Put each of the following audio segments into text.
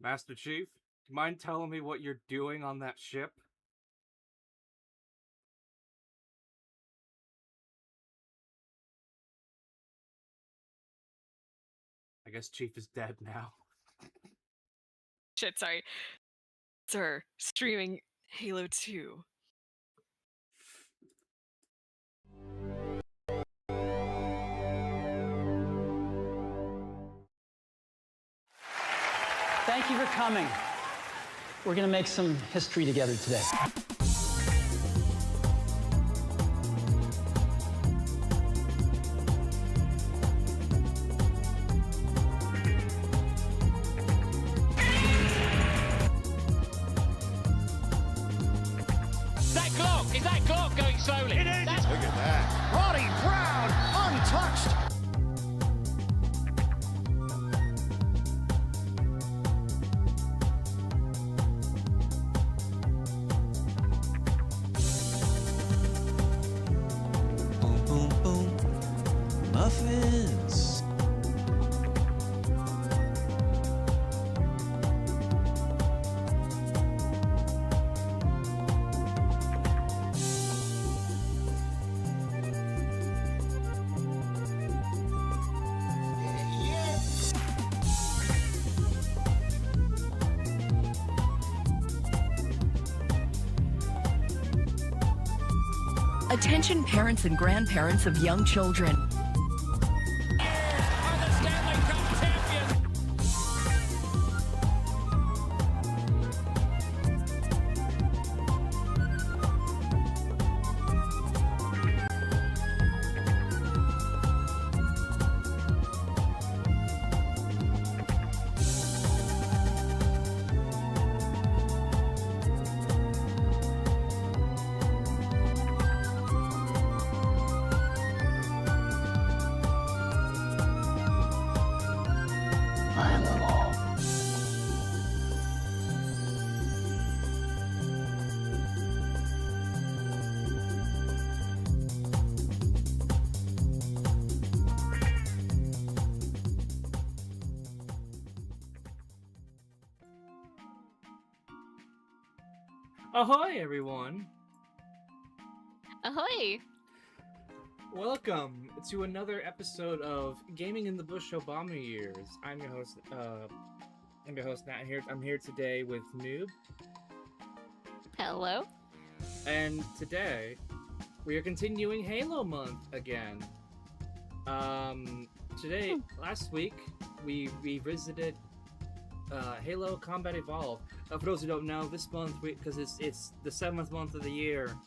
Master Chief, do you mind telling me what you're doing on that ship? I guess Chief is dead now. Shit, sorry. Sir, streaming Halo 2. Thank you for coming. We're going to make some history together today. Is that clock going slowly? It is! Look at that. Roddy Brown, untouched. Boom, boom, boom. Muffins. Attention parents and grandparents of young children. Are the Stanley Cup champions? I am the law. Ahoy, everyone! Ahoy! Welcome to another episode of Gaming in the Bush Obama Years. I'm your host, Nat. I'm here today with Noob, Hello? and today we are continuing Halo Month again. Last week we revisited Halo Combat Evolved. For those who don't know, this month, because it's the 7th month of the year,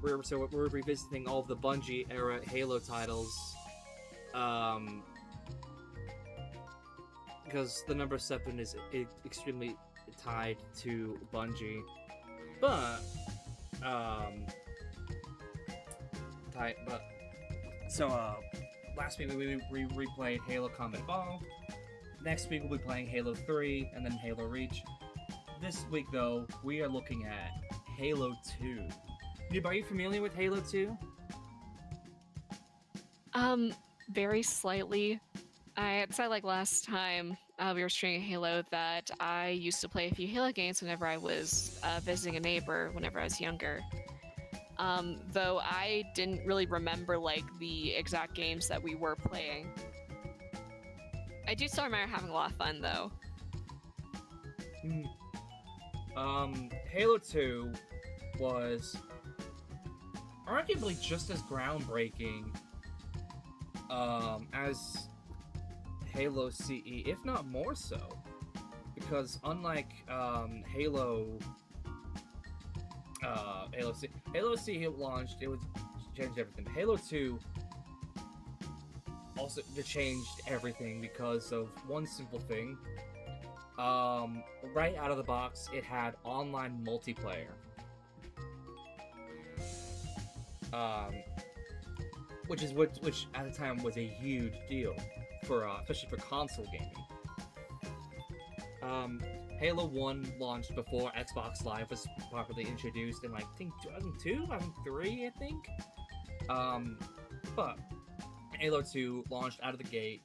we're revisiting all of the Bungie era Halo titles. Because the number 7 is extremely tied to Bungie. But last week we replayed Halo Combat Evolved. Next week we'll be playing Halo 3 and then Halo Reach. This week though, we are looking at Halo 2. Noob, are you familiar with Halo 2? Very slightly. I said like last time we were streaming Halo that I used to play a few Halo games whenever I was visiting a neighbor whenever I was younger. Though I didn't really remember like the exact games that we were playing. I do still remember having a lot of fun though. Halo 2 was arguably just as groundbreaking as Halo CE, if not more so, because unlike Halo CE launched, it was changed everything. Halo 2 also changed everything because of one simple thing. Right out of the box, it had online multiplayer. Which at the time was a huge deal for especially for console gaming. Halo 1 launched before Xbox Live was properly introduced in like, I think 2002, 2003, I think. But Halo 2 launched out of the gate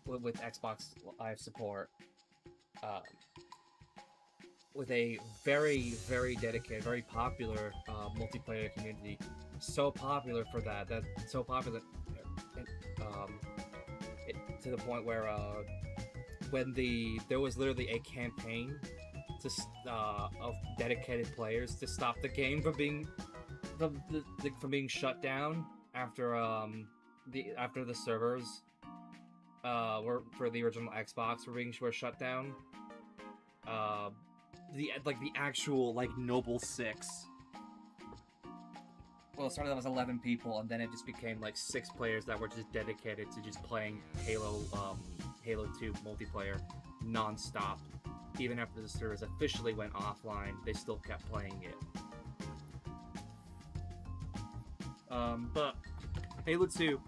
with Xbox Live support, with a very, very dedicated, very popular multiplayer community. So popular for that. So popular, to the point where when there was literally a campaign of dedicated players to stop the game from being from being shut down after the servers were for the original Xbox were shut down. The actual Noble Six. Well, it started out as 11 people, and then it just became 6 players that were just dedicated to just playing Halo 2 multiplayer non-stop. Even after the servers officially went offline, they still kept playing it. But Halo 2,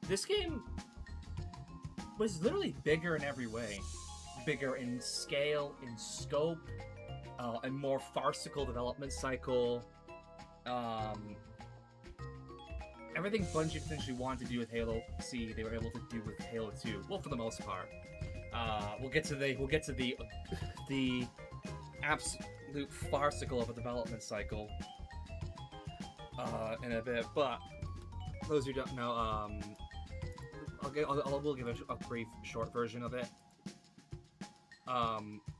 this game was literally bigger in every way. Bigger in scale, in scope, a more farcical development cycle. Everything Bungie potentially wanted to do with Halo C, they were able to do with Halo 2. Well, for the most part. We'll get to the absolute farcical of a development cycle in a bit. But those who don't know, we'll give a brief, short version of it.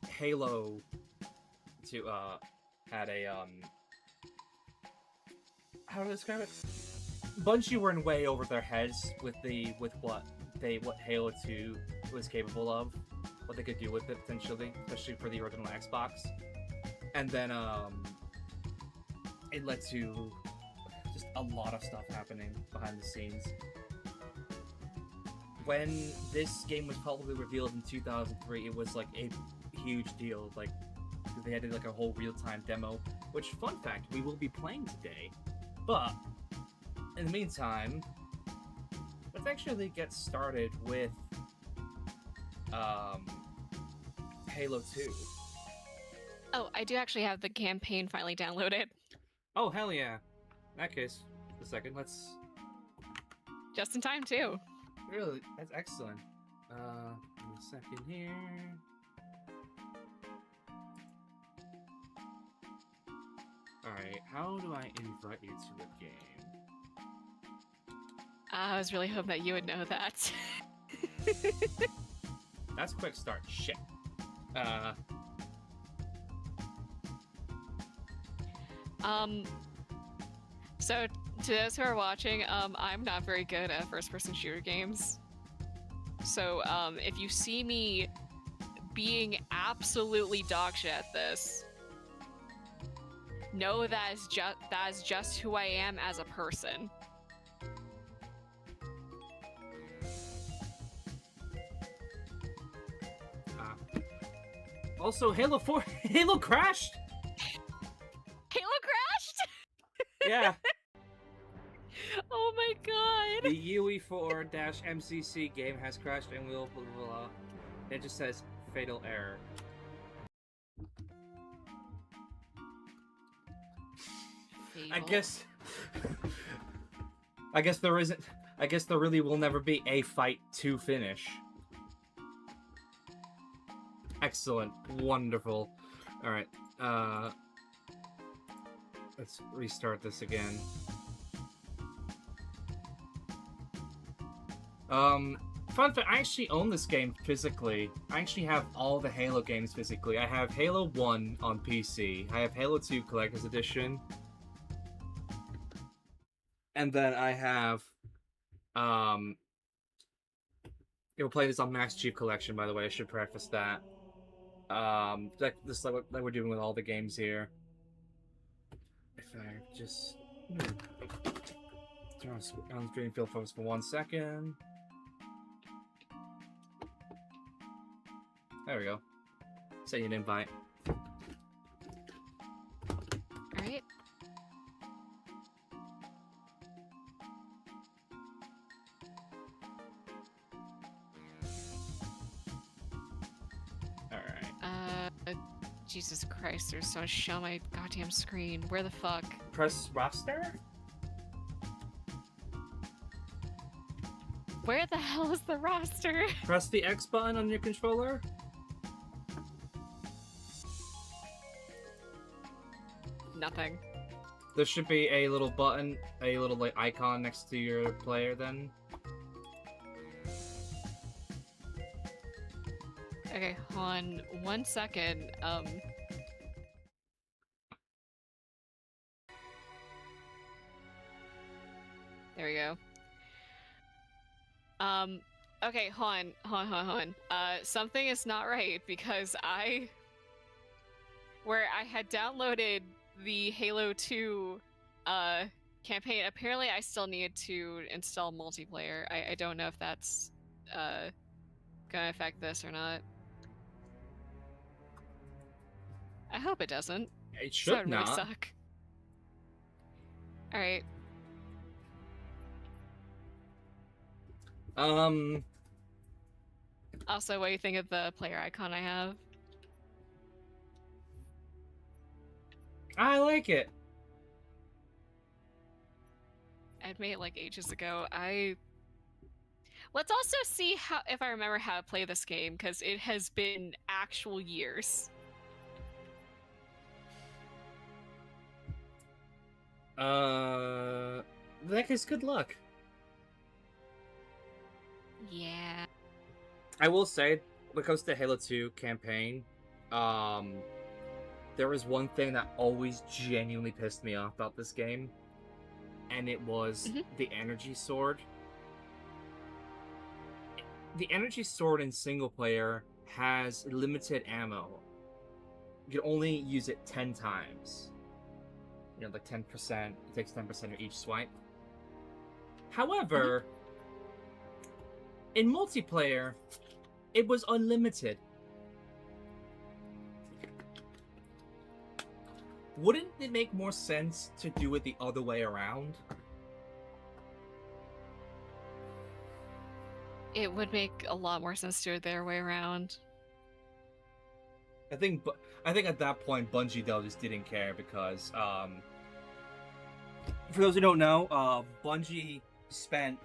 Halo 2 had a how to describe it? Bungie were in way over their heads with what Halo 2 was capable of, what they could do with it potentially, especially for the original Xbox. And then it led to just a lot of stuff happening behind the scenes. When this game was publicly revealed in 2003, it was a huge deal. They had a whole real-time demo, which, fun fact, we will be playing today. But in the meantime, let's actually get started with Halo 2. Oh, I do actually have the campaign finally downloaded. Oh, hell yeah. In that case, a second, let's... Just in time, too. Really, that's excellent. Give me a second here. Alright, how do I invite you to the game? I was really hoping that you would know that. That's a quick start. Shit. So to those who are watching, I'm not very good at first-person shooter games. So, if you see me being absolutely dogshit at this, know that is just who I am as a person. Also, Halo 4, Halo crashed. Halo crashed? Yeah. Oh my god. The UE4-MCC game has crashed and will blah blah blah. It just says fatal error. Fatal. I guess there isn't. I guess there really will never be a fight to finish. Excellent. Wonderful. Alright. Let's restart this again. Fun fact, I actually own this game physically. I actually have all the Halo games physically. I have Halo 1 on PC. I have Halo 2 Collector's Edition. And then I have, you'll play this on Master Chief Collection, by the way, I should preface that. Like we're doing with all the games here. If I just turn on screen field focus for 1 second. There we go. Send you an invite. Alright. Jesus Christ, there's so much shit on my goddamn screen. Where the fuck? Press roster? Where the hell is the roster? Press the X button on your controller. Nothing. There should be a little button, a little like icon next to your player then. Okay, hold on 1 second. There we go. Okay, hold on. Something is not right because where I had downloaded the Halo 2 campaign, apparently I still need to install multiplayer. I don't know if that's gonna affect this or not. I hope it doesn't. It should That would not. really suck. Alright. Also, what do you think of the player icon I have? I like it. I'd made it like ages ago. Let's also see if I remember how to play this game, because it has been actual years. That is good luck. Yeah. I will say, when it comes to Halo 2 campaign, there was one thing that always genuinely pissed me off about this game, and it was the energy sword. The energy sword in single player has limited ammo. You can only use it 10 times. You know, like 10%, it takes 10% of each swipe. However, in multiplayer, it was unlimited. Wouldn't it make more sense to do it the other way around? It would make a lot more sense to do it their way around. I think at that point Bungie though just didn't care because for those who don't know, Bungie spent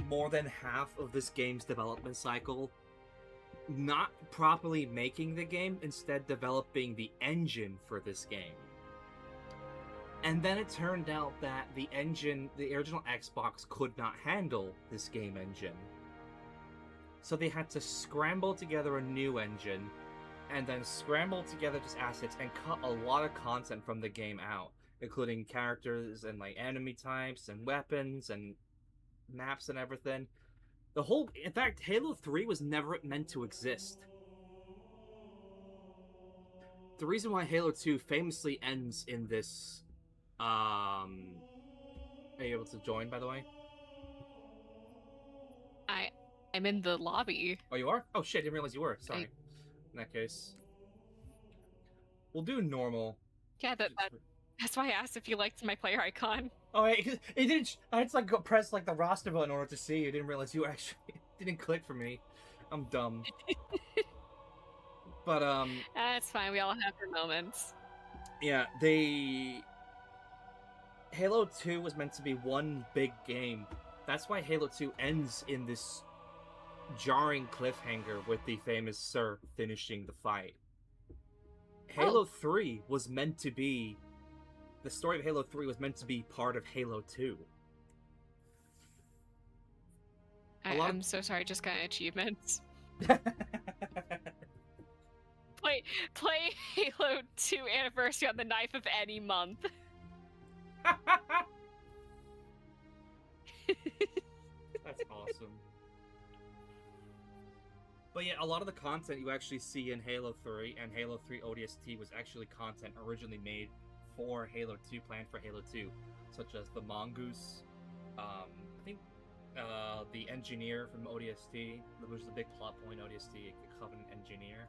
more than half of this game's development cycle not properly making the game, instead developing the engine for this game. And then it turned out that the engine, the original Xbox, could not handle this game engine. So they had to scramble together a new engine, and then scramble together just assets and cut a lot of content from the game out, including characters and like enemy types and weapons and maps and everything. In fact, Halo 3 was never meant to exist. The reason why Halo 2 famously ends in this, are you able to join, by the way? I'm in the lobby. Oh, you are? Oh shit, I didn't realize you were. Sorry. In that case, we'll do normal. Yeah, that's why I asked if you liked my player icon. Oh, it didn't. I had to like press like the roster button in order to see you. I didn't realize you actually it didn't click for me. I'm dumb. But That's fine. We all have our moments. yeah, Halo 2 was meant to be one big game. That's why Halo 2 ends in this jarring cliffhanger with the famous Sir finishing the fight. Halo 3 was meant to be... The story of Halo 3 was meant to be part of Halo 2. I'm so sorry, just got achievements. Play Halo 2 Anniversary on the 9th of any month. That's awesome. But yeah, a lot of the content you actually see in Halo 3 and Halo 3 ODST was actually content originally made for Halo 2, planned for Halo 2, such as the Mongoose, I think the engineer from ODST, which was a big plot point ODST, the Covenant engineer.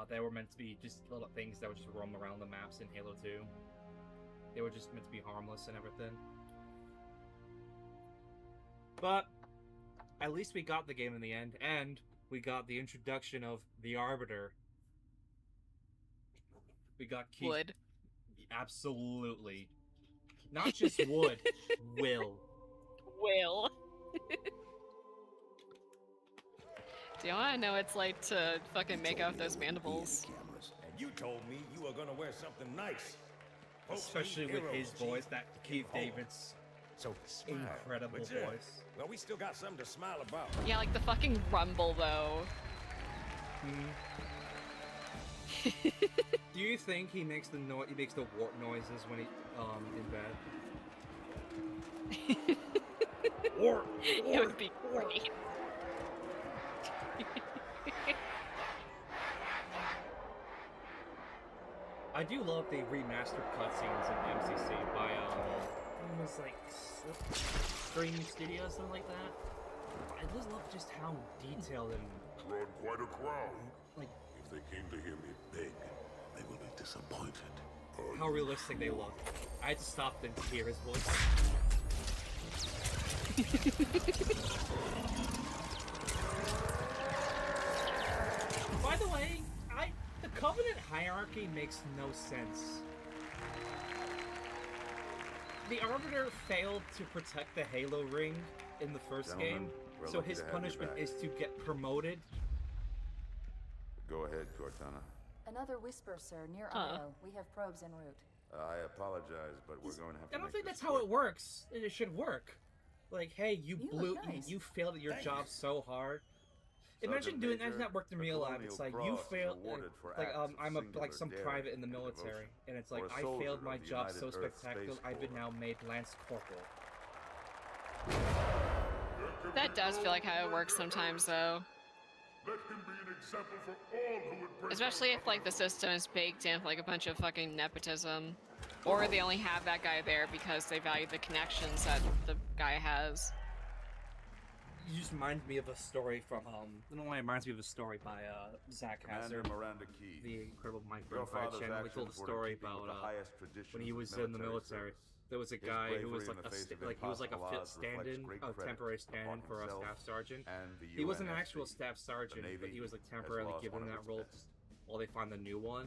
They were meant to be just little things that would just roam around the maps in Halo 2. They were just meant to be harmless and everything. But at least we got the game in the end, and we got the introduction of the Arbiter. We got Keith. Would. Absolutely. Not just would, will. Will. Do you want to know what it's like to fucking make out those mandibles? And you told me you were gonna wear something nice. Folks Especially need with heroes, his voice, Chief. that Keith David's So smile. incredible Legit. voice. Well, we still got something to smile about. Yeah, like the fucking rumble though. Do you think he makes the warp noises when he in bed? Warp. It would be great. I do love the remastered cutscenes in MCC by it was like Stream Studios, something like that. I just love just how detailed and Drawn quite a crowd. like If they came to hear me beg, they will be disappointed. how realistic they look. I had to stop them to hear his voice. By the way, the Covenant hierarchy makes no sense. The Arbiter failed to protect the Halo ring in the first Gentlemen, game, we're so lucky his to have you punishment back. is to get promoted. Go ahead, Cortana. Another whisper, sir, near Io. We have probes en route. I apologize, but we're going to have to I don't make think this that's how it quick. works. It should work. Like, hey, you You blew, look nice. you failed at your Thank job you. so hard. Imagine Sergeant doing Major, that worked in the real life. Colonial It's like Cross you is failed. awarded for Like acts of I'm a singular some daring private in the and military, devotion. and it's For like a I soldier failed my of the job United so Earth spectacular. Space I've been Corps. now made Lance Corporal. That does feel like how it works sometimes, though. Let him be an example for all who would break Especially our if like the system is baked in with like a bunch of fucking nepotism, or they only have that guy there because they value the connections that the guy has. You just remind me of a story from I don't know why it reminds me of a story by Zach Commander Hazard, Miranda Keith. the incredible Mike Your Burnfire father's channel. He told a actions were in story keeping with about the highest traditions when he of was in the military military. service. There was a His guy who was bravery like in the face of he was like a impossible fit odds reflects stand-in, great a credit temporary stand-in upon for a himself staff sergeant. and the He wasn't an UNSC. actual staff sergeant, The but he Navy was like has temporarily lost given one of that its role best. while they find the new one.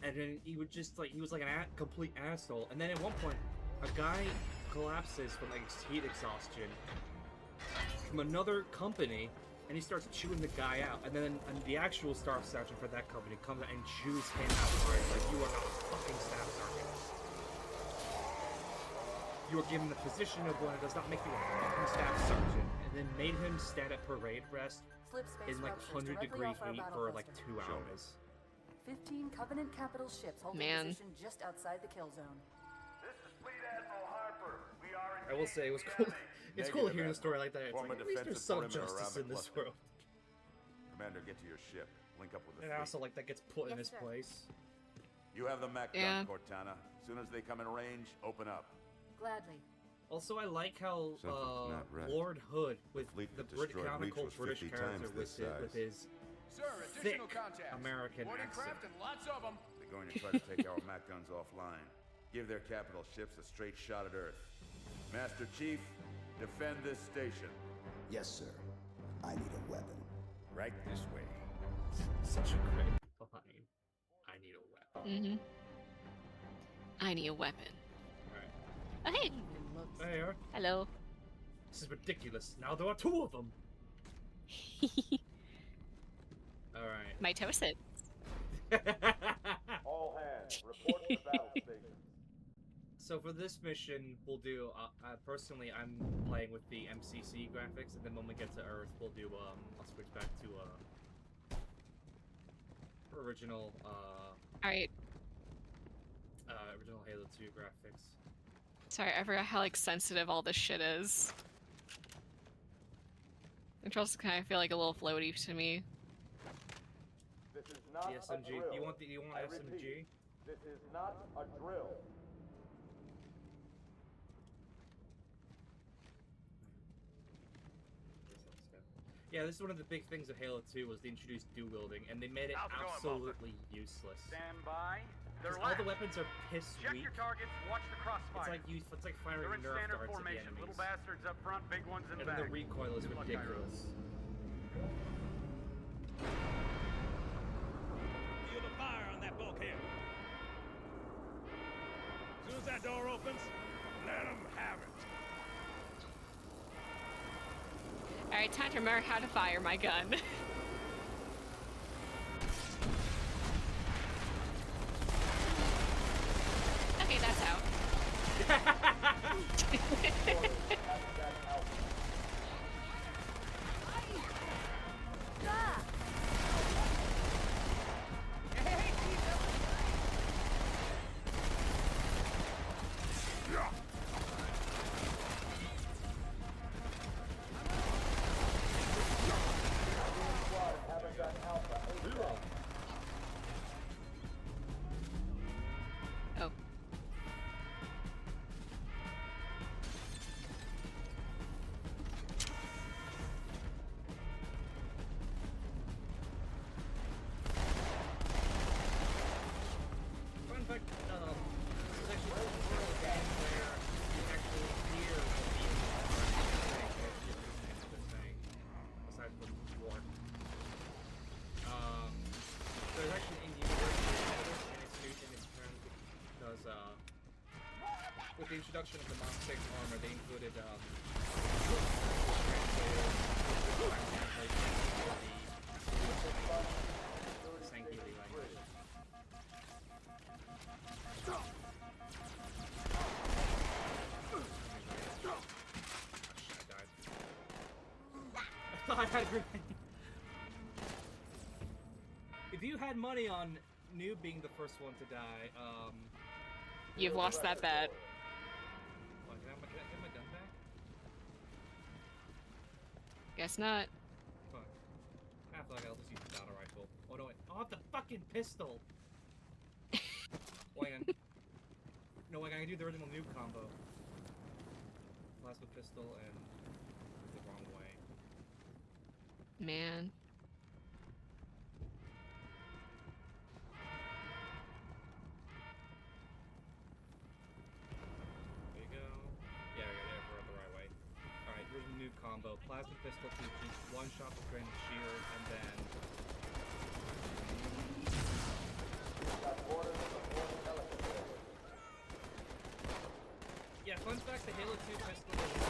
And then he would just like he was like an complete asshole. And then at one point, a guy collapses from like heat exhaustion from another company, and he starts chewing the guy out. And then the actual staff sergeant for that company comes out and chews him out. Right? Like, you are not a fucking staff sergeant. You are given the position of one that does not make you a fucking staff sergeant, and then made him stand at parade rest Slip space in like ruptures 100-degree directly off our heat battle for like cluster. 2 hours. 15 Covenant capital ships holding Man. position just outside the kill zone. This is Fleet Admiral Harper. We are I will say it was cool. It's cool Negative, hearing a story like that. It's Form like, a at least there's defensive some perimeter around justice the in this cluster. world. Commander, get to your ship. Link up with the And fleet. also, like, that gets put in Yes, his sir. place. You have the mech Yeah. gun, Cortana. As soon as they come in range, open up. Gladly. Also, I like how Something's not right. Lord Hood, with fleet the that destroyed canonical Reach was British 50 character times this with his Sir, thick additional contacts. American Boarding accent. craft and lots of them. They're going to try to take our mech guns offline. Give their capital ships a straight shot at Earth. Master Chief, defend this station. Yes, sir. I need a weapon. Right this way. Such a great line. I need a weapon. I need a weapon. Alright. Oh, hey! There you are. Hello. This is ridiculous. Now there are 2 of them. Alright. Mitosis. All hands, report to battle station. So for this mission, we'll do. Personally, I'm playing with the MCC graphics, and then when we get to Earth, we'll do. I'll switch back to original. Alright. Original Halo 2 graphics. Sorry, I forgot how like sensitive all this shit is. It also kind of feel like a little floaty to me. This is not The SMG. a drill. You want I SMG? repeat, this is not a drill. Yeah, this is one of the big things of Halo 2 was they introduced dual wielding, and they made it How's it going, absolutely useless. Stand by. 'Cause They're all the left. weapons are piss Check weak. your targets. Watch the crossfire. It's like firing They're in Nerf standard darts at the formation. enemies. Little bastards up front, big ones in And back. then the recoil is Good luck, ridiculous. Feel the fire on that bulkhead. As soon as that door opens, let them have it. Alright, Alright, time to remember how to fire my gun. Okay, that's out. Oh. Fun fact, there's actually a game where you actually hear the thing, aside from war. There's actually in university and its parent because with the introduction of the non-stick armor, they included Sankey language. I thought I had a grenade. If you had money on Noob being the first one to die, You've lost that bet. what, can I get my gun back? Guess not. Fuck. I feel like I'll just use the battle rifle. Oh no, wait. I'll have the fucking pistol! Wait, no, like I can do the original Noob combo. Plasma pistol and the wrong way. Man. There you go. Yeah, we're the right way. Alright, here's a new combo. Plasma pistol to just one shot with drain the shield, and then... Yeah, fun fact, the Halo 2 pistol is,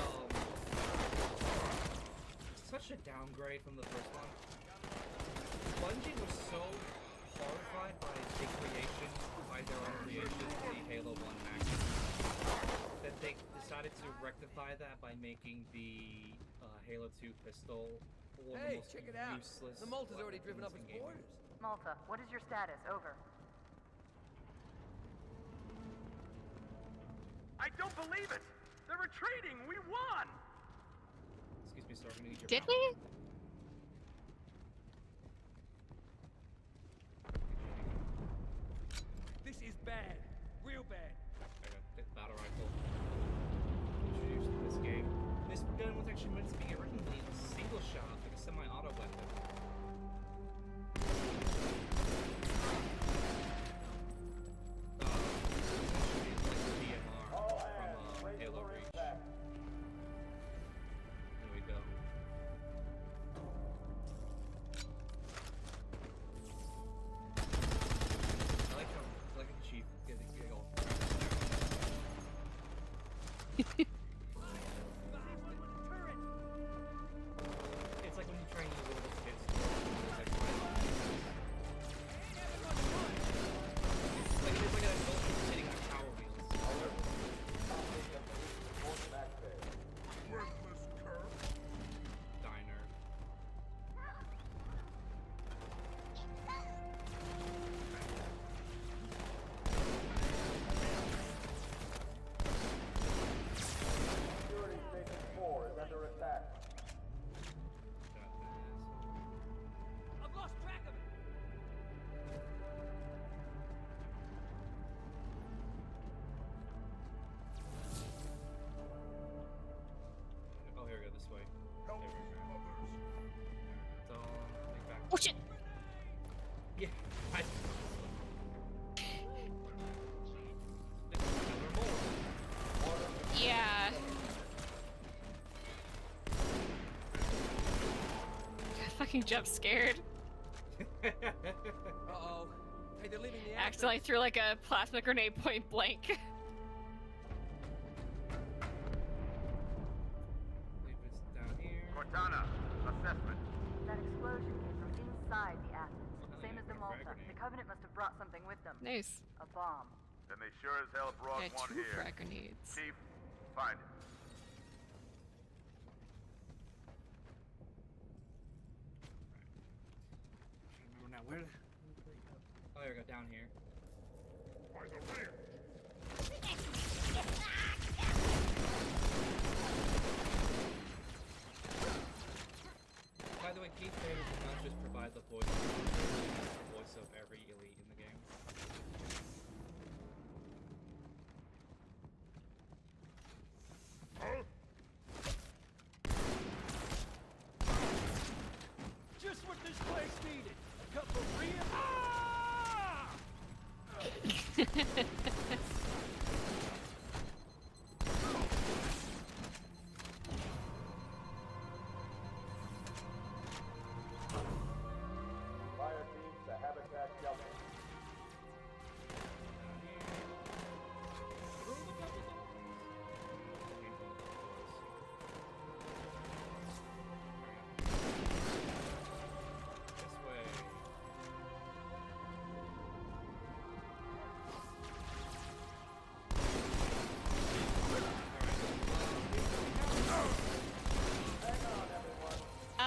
such a downgrade from the first one. Bungie was so horrified by the creation, by their own creation, the Halo 1 Max, that they decided to rectify that by making the Halo 2 pistol one of the most check it out. useless. The Malta's already driven up its game. borders. Malta, what is your status? Over. I don't believe it! They're retreating! We won! Excuse me, sir. I'm gonna need your Did back. we? This is bad. Real bad. I got the battle rifle introduced in this game. This gun was actually meant to be originally a single shot, like a semi-auto weapon. From Halo Reach. There we go. I like the chief getting all. It's like when you try and use little kids. It's like an adult sitting on Power Wheels. Diner. Security Station 4 is under attack. I've lost track of it. Oh, here we go, this way. There we go. So, make back. Oh shit! Yeah, I... Yeah. Fucking jump scared. Uh-oh. Hey, they're leaving the action. Accidentally threw like a plasma grenade point blank. Leave this down here. Cortana, brought something with them. Nice. A bomb. Then they sure as hell brought Yeah, one 2 here. frag grenades. Chief, find it. Now where? Oh, there we go. Down here. By the way, Keith David does not just provide the voice of every elite in the game. Just what this place needed. A couple of real. Fire teams to habitat shelter. This way.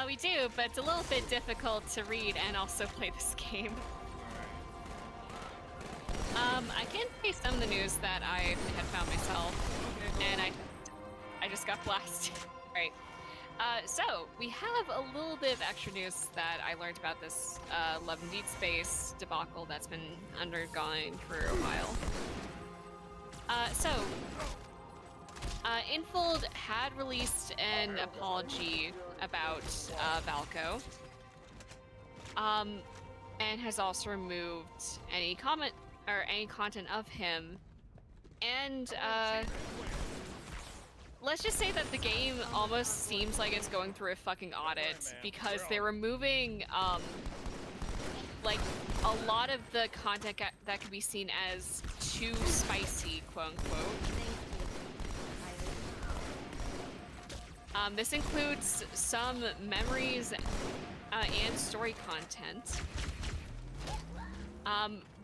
We do, but it's a little bit difficult to read and also play this game. I can say some of the news that I had found myself, and I just got blasted. Right. So we have a little bit of extra news that I learned about this Love and Deep Space debacle that's been undergoing for a while. Infold had released an apology about Valko, and has also removed any comment or any content of him. And let's just say that the game almost seems like it's going through a fucking audit, because they're removing like a lot of the content that could be seen as too spicy, quote unquote. This includes some memories and story content.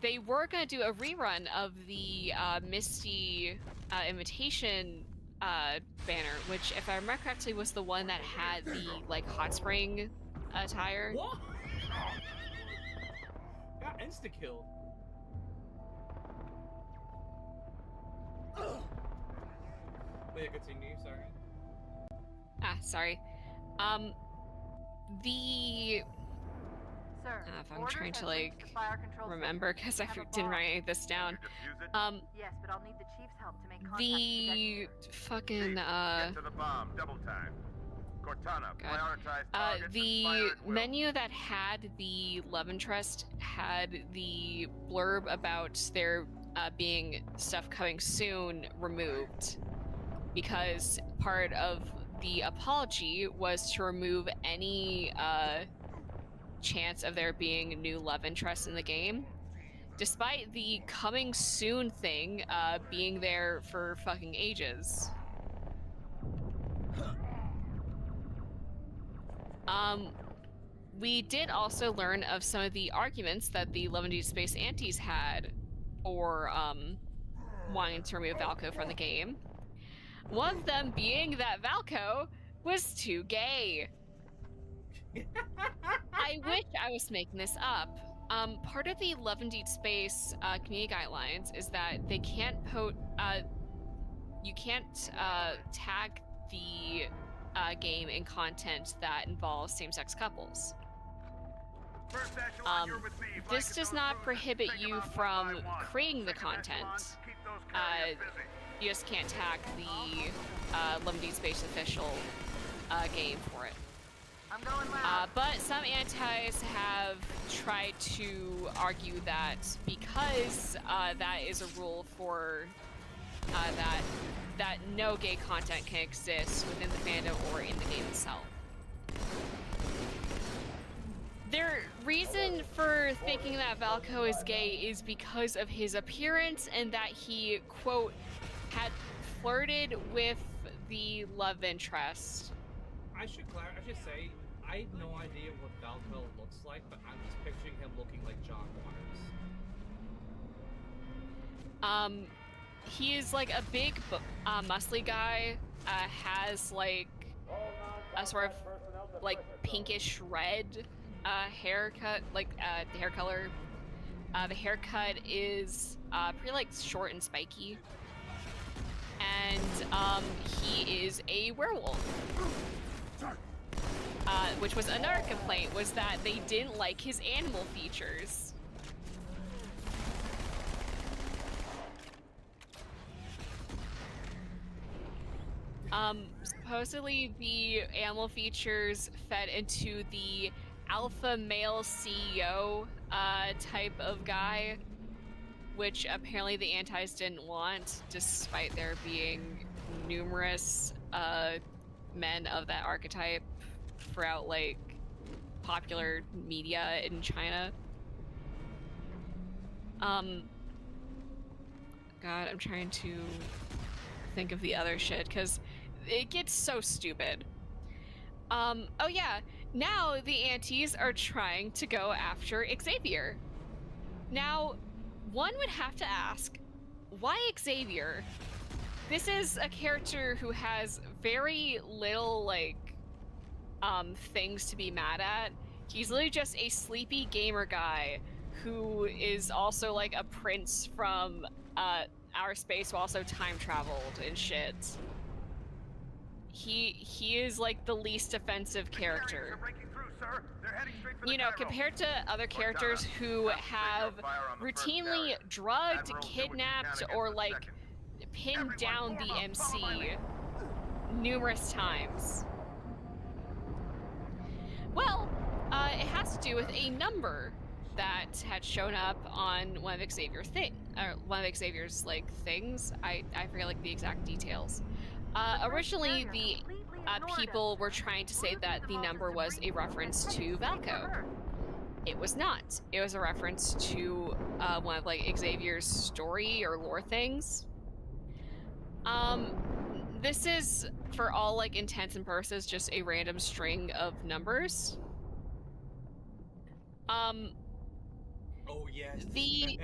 They were going to do a rerun of the Misty Invitation banner, which, if I remember correctly, was the one that had the like hot spring attire. What? Got insta-killed. Wait, continue, sorry. Sorry. Sir, if I'm orders trying to have reached like the fire control remember, center. because I Have a didn't bomb. write any of this down. Yes, but I'll need the chief's help to make contact The with fucking Get to the bomb, double time. Cortana, prioritize targets and the fire at will. menu that had the Love Interest had the blurb about there being stuff coming soon removed, because part of the apology was to remove any chance of there being new love interest in the game, despite the coming soon thing being there for fucking ages. We did also learn of some of the arguments that the Love and Deep Space antis had for wanting to remove Valko from the game. One of them being that Valko was too gay. I wish I was making this up. Part of the Love and Deep Space community guidelines is that they can't you can't tag the game in content that involves same-sex couples. This does not prohibit you from creating the content. You just can't tag the Love and Deep Space official game for it. I'm going loud. But some antis have tried to argue that because that is a rule for that no gay content can exist within the fandom or in the game itself. Their reason for thinking that Valko is gay is because of his appearance and that he, quote, had flirted with the love interest. I should say, I have no idea what Valko looks like, but I'm just picturing him looking like John Waters. He is like a big, muscly guy. Has like a sort of like pinkish red haircut, like hair color. The haircut is pretty like short and spiky, and he is a werewolf. Which was another complaint, was that they didn't like his animal features. Supposedly the animal features fed into the alpha male CEO type of guy, which apparently the antis didn't want, despite there being numerous men of that archetype throughout like popular media in China. God, I'm trying to think of the other shit because it gets so stupid. Oh yeah, now the antis are trying to go after Xavier. Now, one would have to ask, why Xavier? This is a character who has very little like things to be mad at. He's literally just a sleepy gamer guy who is also like a prince from outer space who also time traveled and shit. He is like the least offensive character. You know, compared to other characters who have routinely drugged, kidnapped, or like pinned down the MC numerous times. Well, it has to do with a number that had shown up on one of Xavier's like things. I forget like the exact details. Originally, the people were trying to say that the number was a reference to Valco. It was not. It was a reference to one of like Xavier's story or lore things. This is, for all like intents and purposes, just a random string of numbers. Oh yes. The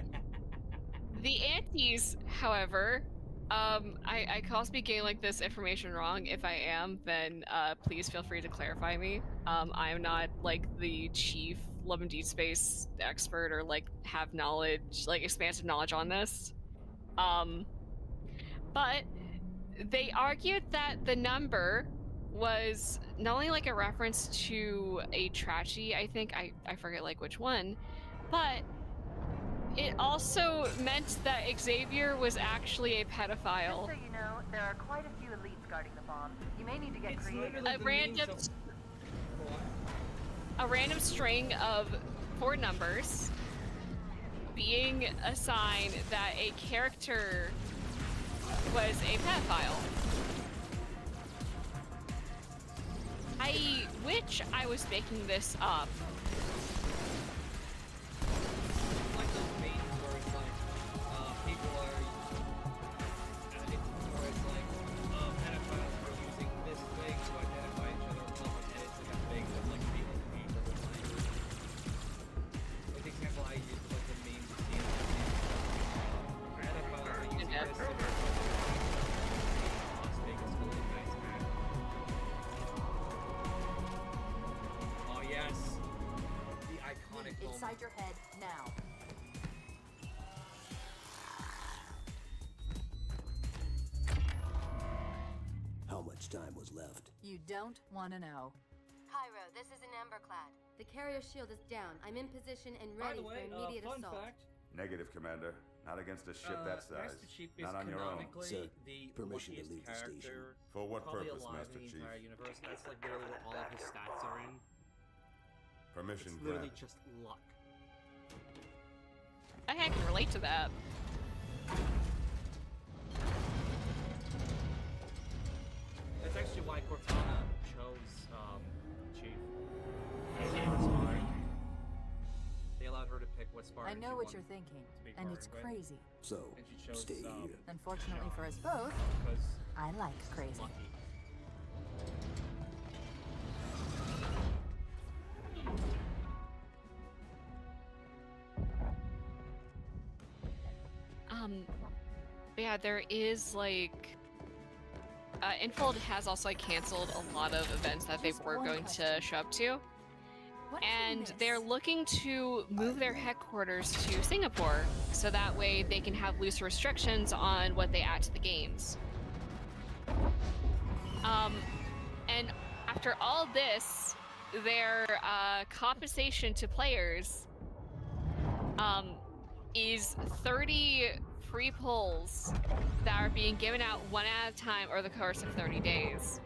antis, however, I could also be getting like this information wrong. If I am, then please feel free to clarify me. I am not like the chief Love and Deep Space expert or like have knowledge, like expansive knowledge on this. But they argued that the number was not only like a reference to a tragedy, I think, I forget like which one, but it also meant that Xavier was actually a pedophile. Just so you know, there are quite a few elites guarding the bomb. You may need to get creative. A random string of 4 numbers being a sign that a character was a pedophile. I wish I was making this up. Like those memes where it's like, people are, where it's like, pedophiles are using this thing to identify each other, and it's like a thing of like people meme or like the example I used was the meme to see pedophiles are using this to Las Vegas really nice, man. Oh yes, the iconic moment. Inside your head now. How much time was left? You don't want to know. Cairo, this is an Emberclad. The carrier shield is down. I'm in position and By ready the way, for immediate fun assault. fact. Negative, Commander. Not against a ship that size. Master Chief is Not on your own. canonically Sir, the permission to luckiest leave the station. character For what probably purpose, alive Master in the Chief? entire universe. That's like literally what all of his stats are in. Permission It's literally granted. just luck. I can relate to that. That's actually why Cortana chose Chief. It was hard. They allowed her to pick what Spartan I know she what wanted you're thinking, to be and partnered it's with. crazy. So, And she chose, stay here. Unfortunately for us both, Because I like crazy. lucky. But yeah, there is like Infold has also like canceled a lot of events that they were going to show up to. And they're looking to move their headquarters to Singapore so that way they can have looser restrictions on what they add to the games. And after all this, their compensation to players is 30 free pulls that are being given out one at a time over the course of 30 days.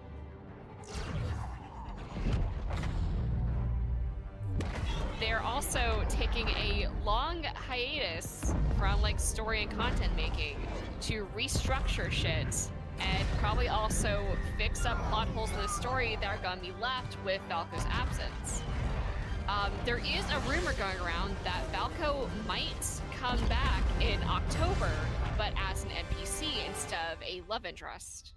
They're also taking a long hiatus from like story and content making to restructure shit and probably also fix up plot holes in the story that are gonna be left with Valko's absence. There is a rumor going around that Valko might come back in October, but as an NPC instead of a love interest.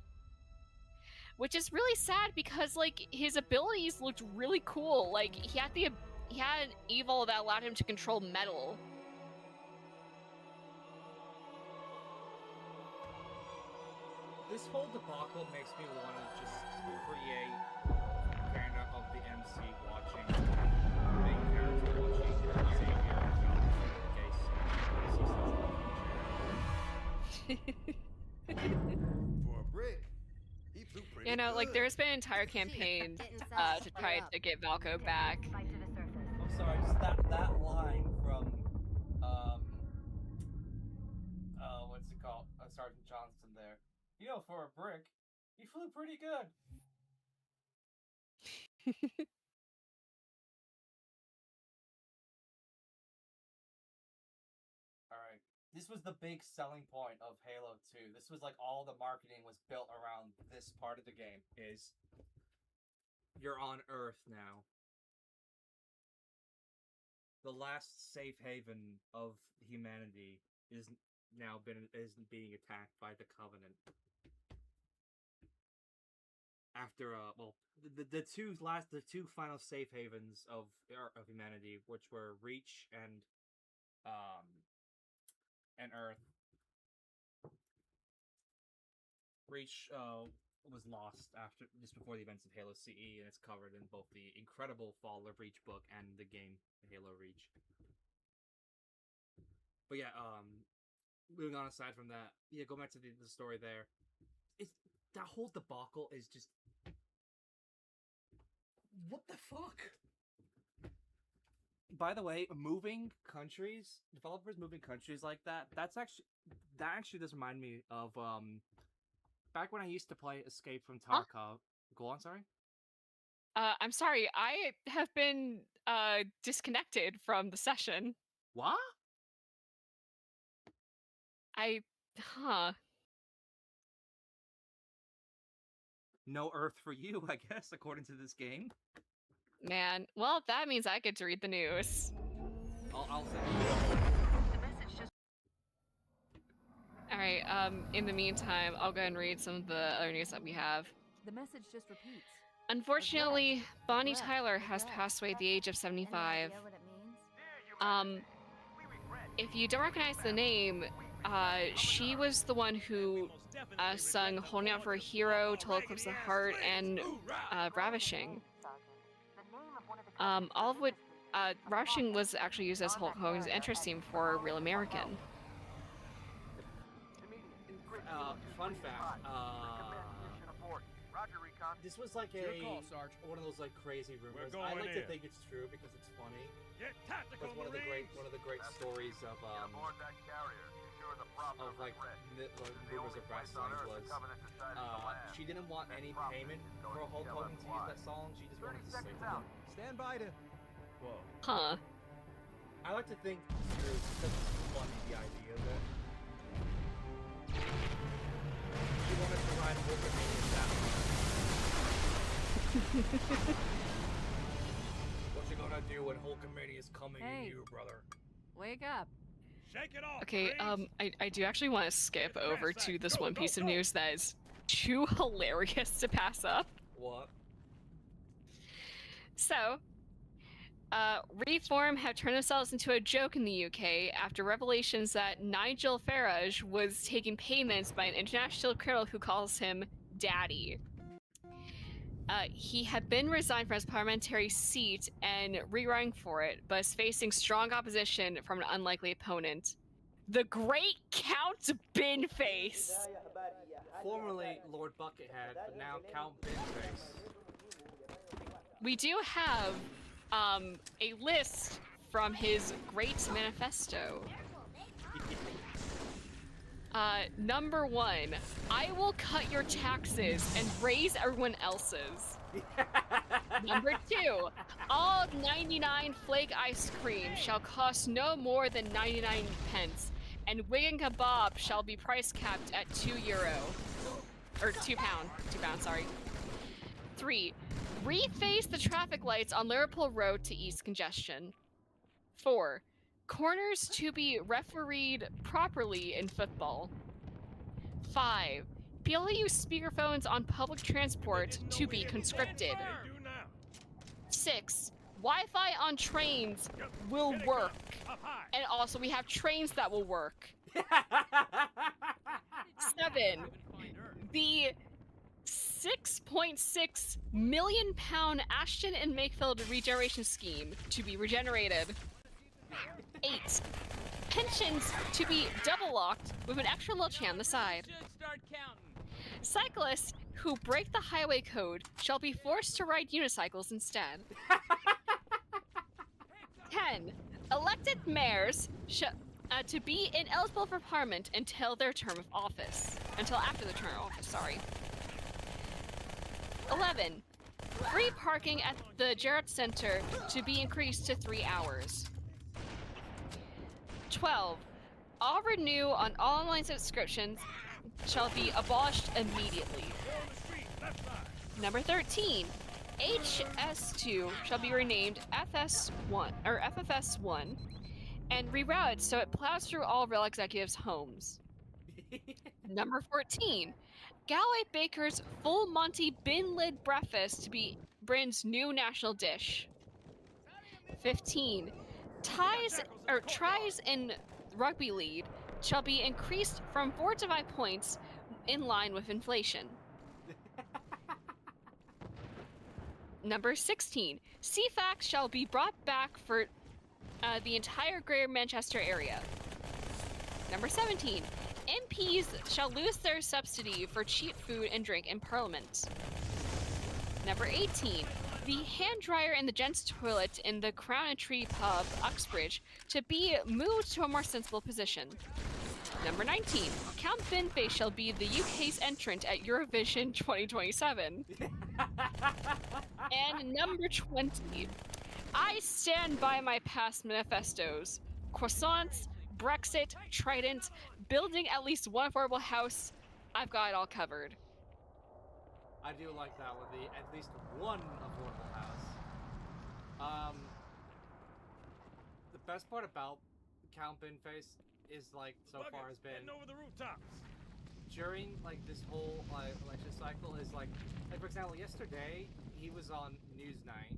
Which is really sad because like his abilities looked really cool. Like he had an evil that allowed him to control metal. This whole debacle makes me want to just create propaganda of the MC watching main character watching Xavier For a brick, he flew pretty You know, like good. there's been entire campaigns to try to get Valko back. I'm sorry, just that line from what's it called? Sergeant Johnson there. You know, for a brick, he flew pretty good. Alright. This was the big selling point of Halo 2. This was like all the marketing was built around this part of the game. is you're on Earth now. The last safe haven of humanity is being attacked by the Covenant. After the two final safe havens of humanity, which were Reach and Earth. Reach was lost just before the events of Halo CE, and it's covered in both the incredible Fall of Reach book and the game Halo Reach. But yeah, moving on aside from that, yeah, go back to the story there. It's that whole debacle is just what the fuck? By the way, developers moving countries like that actually does remind me of back when I used to play Escape from Tarkov. Go on, sorry? I'm sorry, I have been disconnected from the session. What? No Earth for you, I guess, according to this game. Man, well, that means I get to read the news. I'll say. Alright, in the meantime, I'll go ahead and read some of the other news that we have. The message just repeats. Unfortunately, Bonnie Tyler has passed away at the age of 75. If you don't recognize the name, she was the one who sung Holding Out for a Hero, Total Eclipse of the Heart, and Ravishing. All of which, Ravishing was actually used as Hulk Hogan's entrance theme for Real American. Fun fact, this was like one of those like crazy rumors. I like to think it's true because it's funny. Because one of the great stories of like rumors of wrestling was she didn't want any payment for Hulk Hogan to use that song. She just wanted to sing it. Stand by to. Whoa. Huh. I like to think it's true because it's funny, the idea of it. She wanted to ride Hulkamania that much. What you gonna do when Hulkamania is coming in you, brother? Wake up. Shake it off. Okay, I do actually want to skip over to this one piece of news that is too hilarious to pass up. What? So, Reform have turned themselves into a joke in the UK after revelations that Nigel Farage was taking payments by an international criminal who calls him Daddy. He had been resigned from his parliamentary seat and rerunning for it, but is facing strong opposition from an unlikely opponent. The Great Count Binface! Formerly Lord Buckethead, but now Count Binface. We do have a list from his great manifesto. Number 1, I will cut your taxes and raise everyone else's. Number 2, all 99 flake ice cream shall cost no more than 99 pence, and wig and kebab shall be price capped at €2. Or £2, sorry. 3, reface the traffic lights on Liverpool Road to ease congestion. 4, corners to be refereed properly in football. 5, people who use speakerphones on public transport to be conscripted. 6, Wi-Fi on trains will work. And also we have trains that will work. 7, the £6.6 million Ashton and Makefield regeneration scheme to be regenerated. 8, pensions to be double locked with an extra little chain on the side. Cyclists who break the highway code shall be forced to ride unicycles instead. 10, elected mayors to be ineligible for parliament until their term of office. Until after the term of office, sorry. 11, free parking at the Jarrett Center to be increased to 3 hours. 12, all renew on all online subscriptions shall be abolished immediately. Number 13, HS2 shall be renamed FS1 or FFS1 and rerouted so it plows through all rail executives' homes. Number 14, Galway Baker's Full Monty Bin Lid Breakfast to be Britain's new national dish. 15, tries in rugby league shall be increased from 4 to 5 points in line with inflation. Number 16, CFAX shall be brought back for the entire Greater Manchester area. Number 17, MPs shall lose their subsidy for cheap food and drink in Parliament. Number 18, the hand dryer in the gents' toilet in the Crown and Tree pub, Uxbridge, to be moved to a more sensible position. Number 19, Count Binface shall be the UK's entrant at Eurovision 2027. And number 20, I stand by my past manifestos. Croissants, Brexit, Trident, building at least one affordable house. I've got it all covered. I do like that with the at least one affordable house. The best part about Count Binface is like so far has been over the rooftops. During like this whole election cycle is like for example yesterday he was on Newsnight,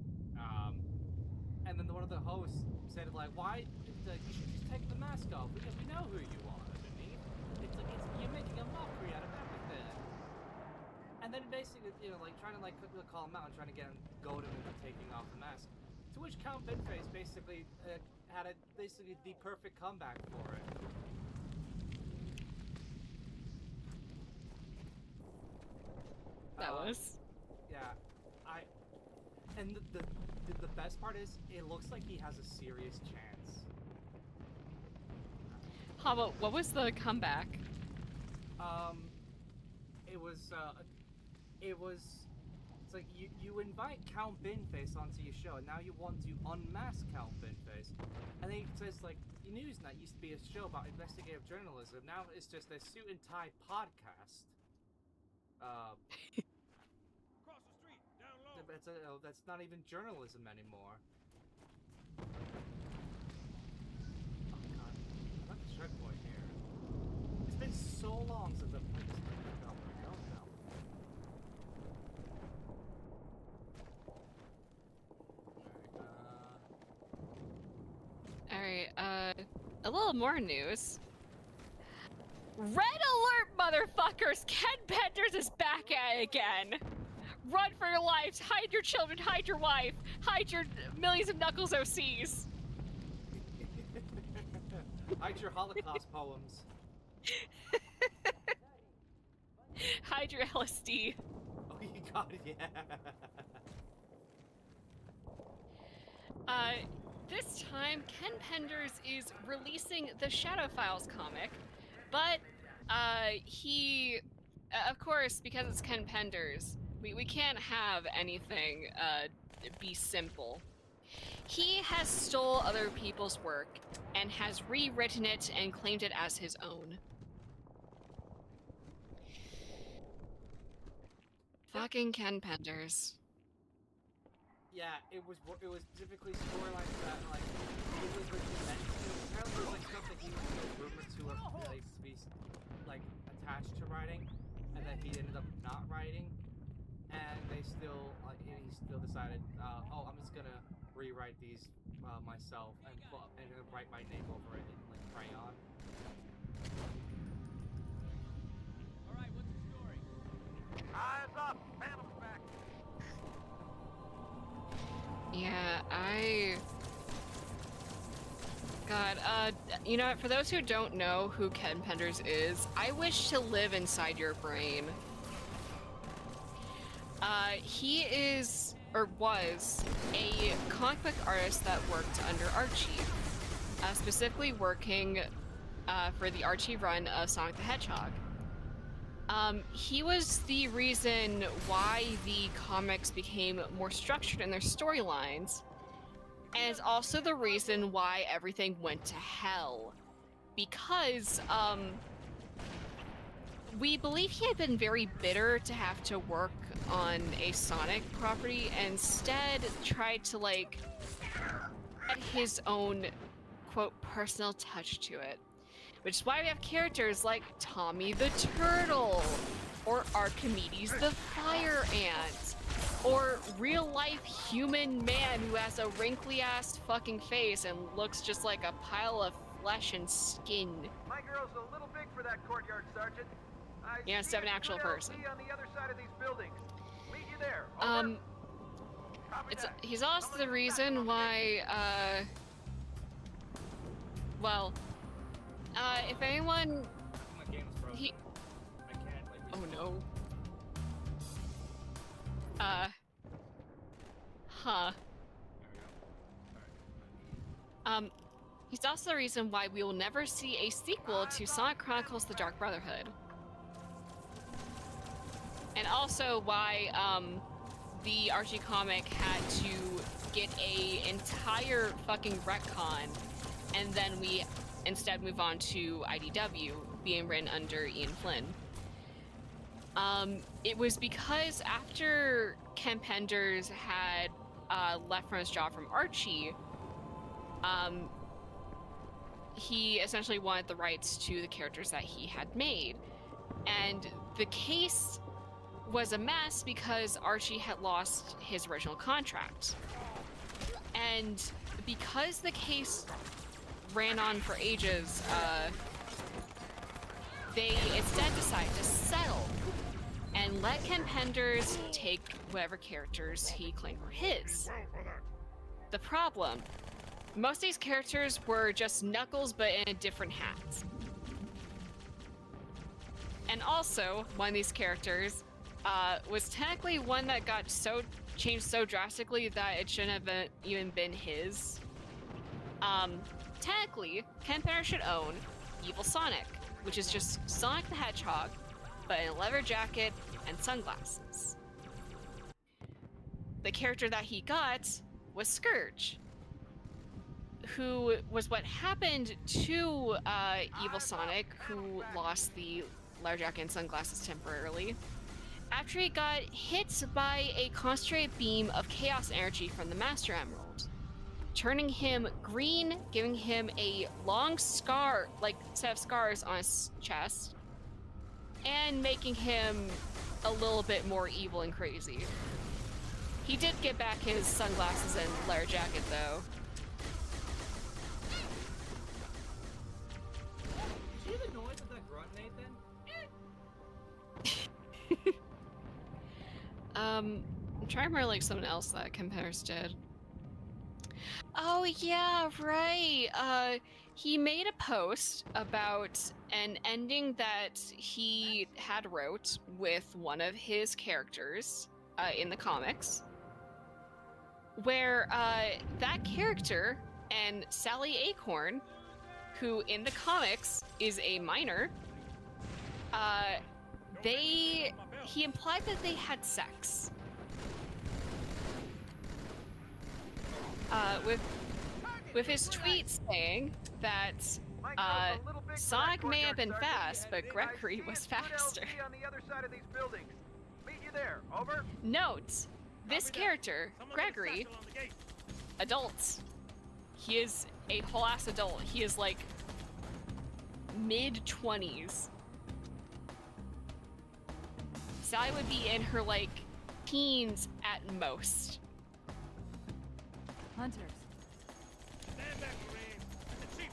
and then one of the hosts said like why you should just take the mask off because we know who you are underneath. It's like you're making a mockery out of everything. And then basically, like trying to like call him out and trying to get him goaded into taking off the mask. To which Count Binface basically had basically the perfect comeback for it. That was. Yeah, and the best part is it looks like he has a serious chance. How about what was the comeback? It's like you invite Count Binface onto your show, and now you want to unmask Count Binface. And then he says, like, Newsnight used to be a show about investigative journalism. Now it's just a suit and tie podcast. Across the street, down low. That's not even journalism anymore. Oh god, I like the checkpoint here. It's been so long since I've played this game. I forgot where to go now. little more news. Red alert, motherfuckers! Ken Penders is back at it again! Run for your lives! Hide your children! Hide your wife! Hide your millions of Knuckles OCs! Hide your Holocaust poems. Hide your LSD. Oh, you got it, yeah. This time, Ken Penders is releasing the Shadow Files comic, but, he, of course, because it's Ken Penders, we can't have anything, be simple. He has stole other people's work and has rewritten it and claimed it as his own. Fucking Ken Penders. Yeah, it was typically storylines that like it was meant to. Apparently, there's like stuff that he was rumored to have like, be like attached to writing, and that he ended up not writing, and they still he still decided, oh, I'm just gonna rewrite these myself and write my name over it in like crayon. All right, what's the story? Eyes up, Phantom's back. Yeah, God, you know what, for those who don't know who Ken Penders is, I wish to live inside your brain. He is, or was, a comic book artist that worked under Archie, specifically working for the Archie run of Sonic the Hedgehog. He was the reason why the comics became more structured in their storylines, and is also the reason why everything went to hell. Because, we believe he had been very bitter to have to work on a Sonic property, and instead tried to, like, add his own, quote, personal touch to it. Which is why we have characters like Tommy the Turtle, or Archimedes the Fire Ant, or real-life human man who has a wrinkly-ass fucking face and looks just like a pile of flesh and skin. My girl's a little big for that courtyard, Sergeant. Yeah, instead of an actual person. On the other side of these buildings. Meet you there. He's also the reason why, well, if anyone... My game's frozen. I can't, like... Oh no. He's also the reason why we will never see a sequel to Sonic Chronicles: The Dark Brotherhood. And also why, the Archie comic had to get a entire fucking retcon, and then we instead move on to IDW, being written under Ian Flynn. It was because after Ken Penders had left from his job from Archie, he essentially wanted the rights to the characters that he had made. And the case was a mess because Archie had lost his original contract. And because the case ran on for ages, they instead decided to settle and let Ken Penders take whatever characters he claimed were his. The problem, most of these characters were just Knuckles but in a different hat. And also, one of these characters was technically one that got changed so drastically that it shouldn't have even been his. Technically, Ken Penders should own Evil Sonic, which is just Sonic the Hedgehog, but in a leather jacket and sunglasses. The character that he got was Scourge, who was what happened to Evil Sonic, who lost the leather jacket and sunglasses temporarily, after he got hit by a concentrated beam of chaos energy from the Master Emerald, turning him green, giving him a long scar, like set of scars on his chest, and making him a little bit more evil and crazy. He did get back his sunglasses and leather jacket though. I'm trying to remember like someone else that Compares did. Oh yeah, right. He made a post about an ending that he had wrote with one of his characters in the comics, where that character and Sally Acorn, who in the comics is a minor, he implied that they had sex. With his tweet saying that Sonic may have been fast, but Gregory was faster. Note, this character, Gregory, adult. He is a whole ass adult. He is like mid-20s. Sally would be in her like teens at most. Hunters.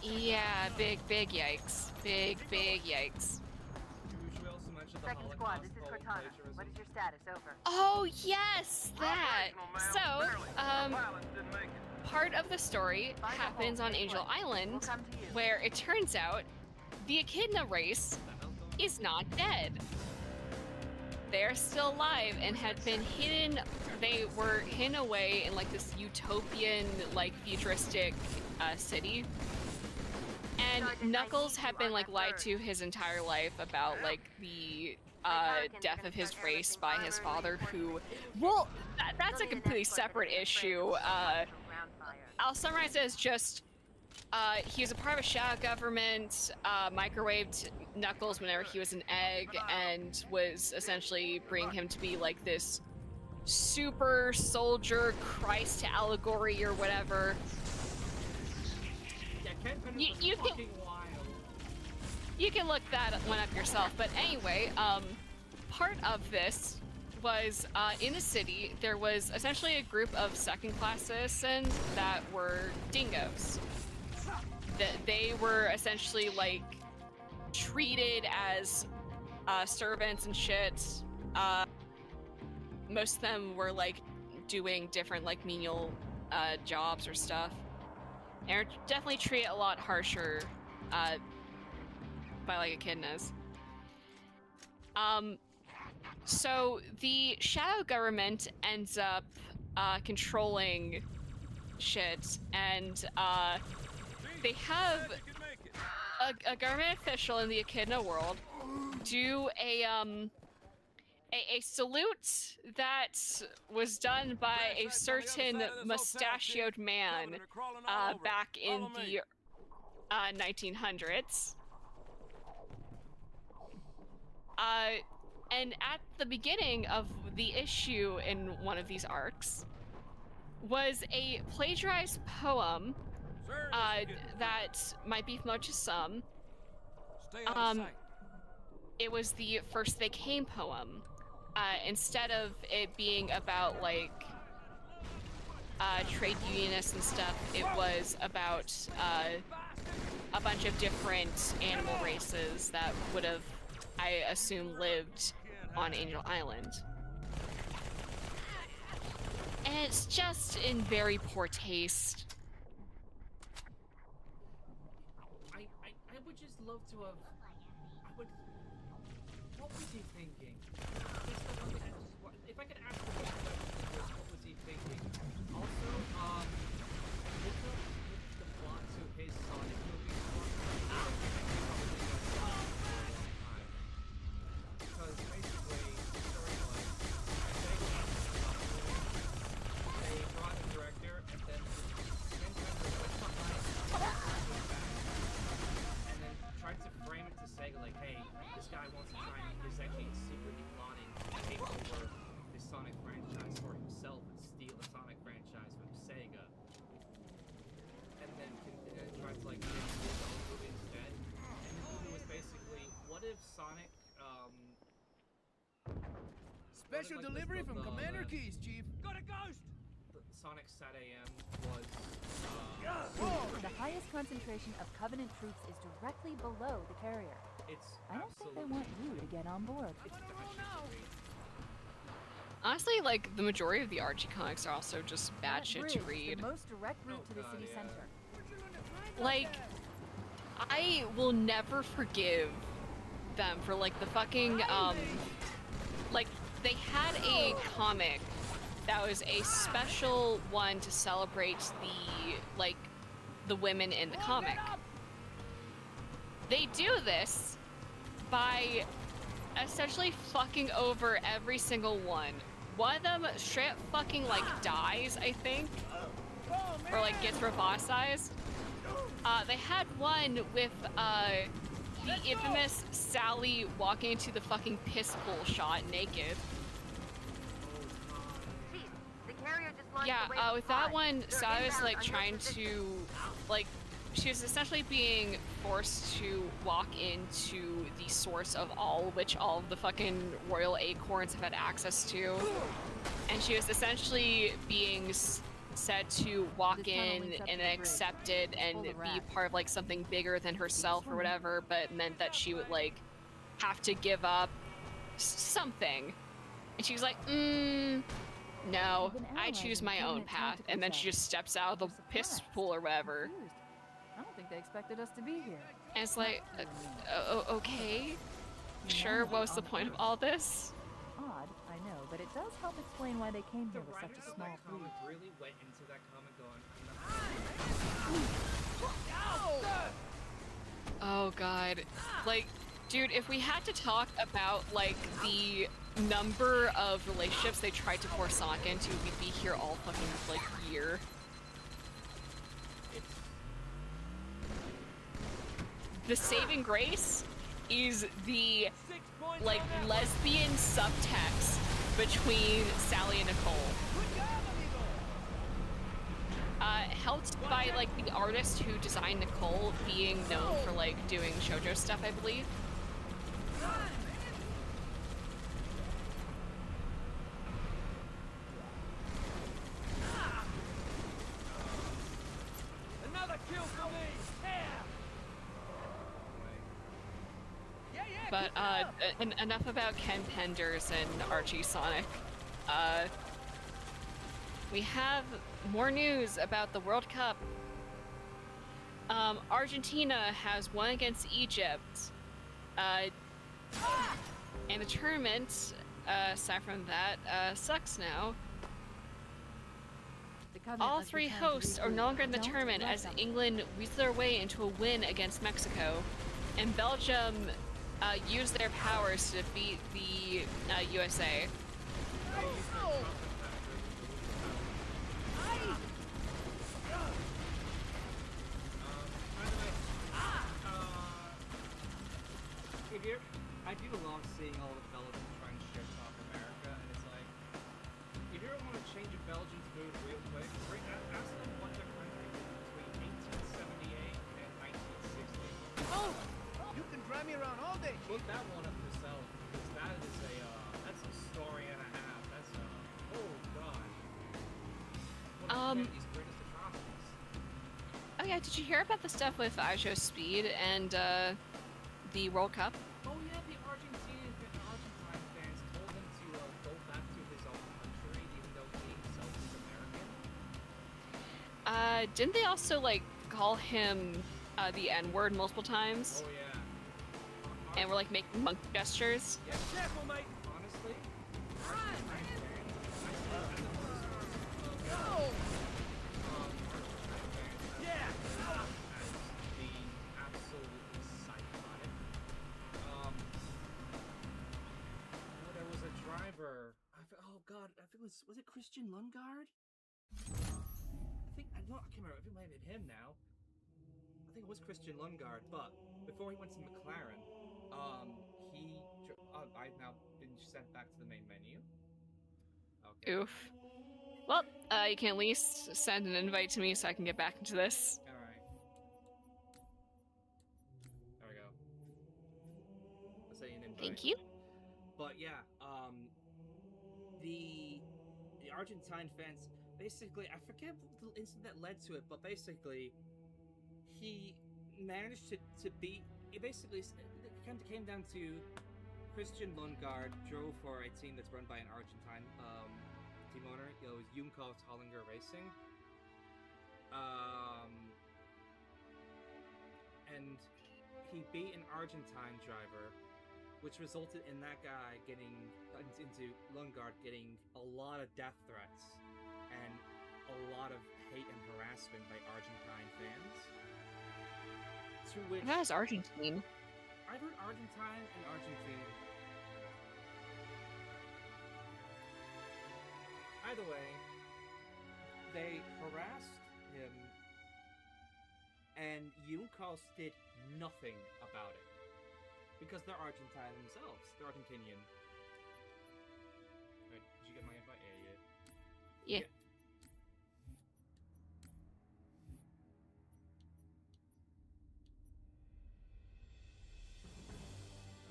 Yeah, big yikes. Big yikes. Second squad, this is Cortana. What is your status? Over. Oh yes, that. So, part of the story happens on Angel Island, where it turns out the Echidna race is not dead. They're still alive and had been hidden. They were hidden away in like this utopian, like futuristic city. And Knuckles had been like lied to his entire life about like the death of his race by his father, who, well, that's a completely separate issue. I'll summarize it as just he was a part of a shadow government, microwaved Knuckles whenever he was an egg, and was essentially bringing him to be like this super soldier Christ allegory or whatever. You can look that one up yourself, but anyway, part of this was in the city there was essentially a group of second-class citizens that were dingoes. They were essentially like treated as servants and shit. Most of them were like doing different like menial jobs or stuff. And are definitely treated a lot harsher by like echidnas. So the shadow government ends up controlling shit, and they have a government official in the echidna world do a salute that was done by a certain mustachioed man back in the 1900s. And at the beginning of the issue in one of these arcs was a plagiarized poem that might be familiar to some. It was the First They Came poem. Instead of it being about like trade unionists and stuff, it was about a bunch of different animal races that would have, I assume, lived on Angel Island. And it's just in very poor taste. I would just love to have... What was he thinking? If I could ask the question, what was he thinking? Also, with the plot to his Sonic movies, because basically, the story was, they brought a director, and then and then tried to frame it to Sega like, hey, this guy wants to try and he's actually secretly plotting to take over the Sonic franchise for himself and steal the Sonic franchise from Sega. And then tried to like make his own movie instead. And the movie was basically, what if Sonic Special delivery from Commander Keys, Chief. Got a ghost! Sonic Sat AM was The highest concentration of Covenant troops is directly below the carrier. It's I don't think they want you to get on board. It's Honestly, like, the majority of the Archie comics are also just bad That shit bridge, to read. The most direct route to the city center. Like, I will never forgive them for, like, the fucking, like, they had a comic that was a special one to celebrate the, like, the women in the comic. They do this by essentially fucking over every single one. One of them straight up fucking, like, dies, I think, or, like, gets roboticized. They had one with, the infamous Sally walking into the fucking piss pool shot naked. Yeah, with that one, Sally was, like, trying to, like, she was essentially being forced to walk into the source of all, which all of the fucking royal acorns have had access to. And she was essentially being said to walk in and accept it and be part of, like, something bigger than herself or whatever, but meant that she would, like, have to give up something. And she was like, no, I choose my own path. And then she just steps out of the piss pool or whatever. I don't think they expected us to be here. And it's like, okay, sure, what was the point of all this? Odd, I know, but it does help explain why they came here with such a small fleet. Really went into that comic going, Oh god. Like, dude, if we had to talk about, like, the number of relationships they tried to force Sonic into, we'd be here all fucking, like, year. The saving grace is the, like, lesbian subtext between Sally and Nicole. Helped by, like, the artist who designed Nicole being known for, like, doing shoujo stuff, I believe. Another kill for me! But, enough about Ken Penders and Archie Sonic. We have more news about the World Cup. Argentina has won against Egypt. And the tournament, aside from that, sucks now. All three hosts are no longer in the tournament as England weasel their way into a win against Mexico, and Belgium used their powers to defeat the USA. I do love seeing all the Belgians trying to shit talk America, and it's like, if you ever want to change a Belgian's mood real quick, ask them what their country was between 1878 and 1960. Oh! You can drive me around all day. Look that one up yourself, because that is that's a story and a half. That's oh god. One of Kennedy's greatest atrocities. Oh yeah, did you hear about the stuff with Ijo Speed and the World Cup? Oh yeah, the Argentine fans told him to go back to his own country, even though he himself is American. Didn't they also, like, call him the N-word multiple times? Oh yeah. And were, like, making monkey gestures? Yeah, careful, mate. Honestly. Go! Oh god, I think was it Christian Lundgaard? I can't remember. I think it might have been him now. I think it was Christian Lundgaard, but before he went to McLaren, I've now been sent back to the main menu. Okay. Oof. Well, you can at least send an invite to me so I can get back into this. Alright. There we go. I'll say an invite. Thank you. But yeah, the Argentine fans, basically, I forget the incident that led to it, but basically, he managed to beat, it basically came down to Christian Lundgaard drove for a team that's run by an Argentine team owner. It was Junkos Hollinger Racing. And he beat an Argentine driver, which resulted in that guy getting into Lundgaard getting a lot of death threats and a lot of hate and harassment by Argentine fans. To which That is Argentine. I've heard Argentine and Argentine. Either way, they harassed him, and Junkos did nothing about it. Because they're Argentine themselves. They're Argentinian. Alright, did you get my invite? Yeah.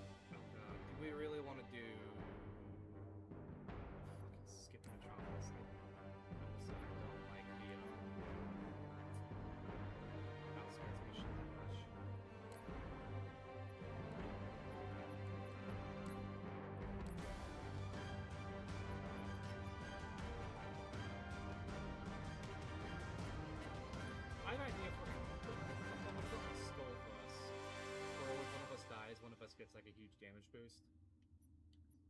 Oh god. Do we really want to do... Fucking skip Metropolis. I don't like the outskirts mission that much. I have an idea for someone put a skull for us. Or when one of us dies, one of us gets like a huge damage boost.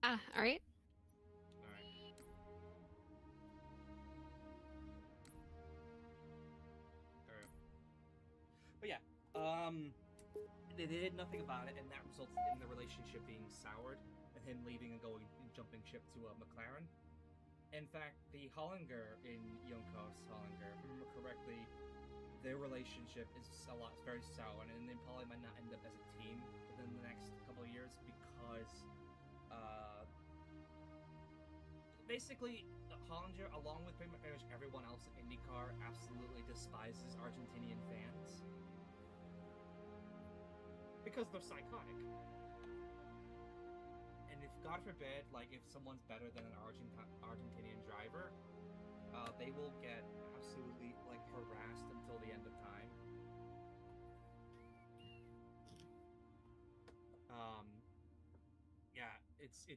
Ah, alright. Alright. Alright. But yeah, they did nothing about it, and that resulted in the relationship being soured, and him leaving and going and jumping ship to McLaren. In fact, the Hollinger in Junkos Hollinger, if I remember correctly, their relationship is very sour, and they probably might not end up as a team within the next couple of years because, basically, Hollinger, along with pretty much everyone else in IndyCar, absolutely despises Argentinian fans because they're psychotic. And if, God forbid, like if someone's better than an Argentinian driver, they will get absolutely like harassed until the end of time. Yeah, it's.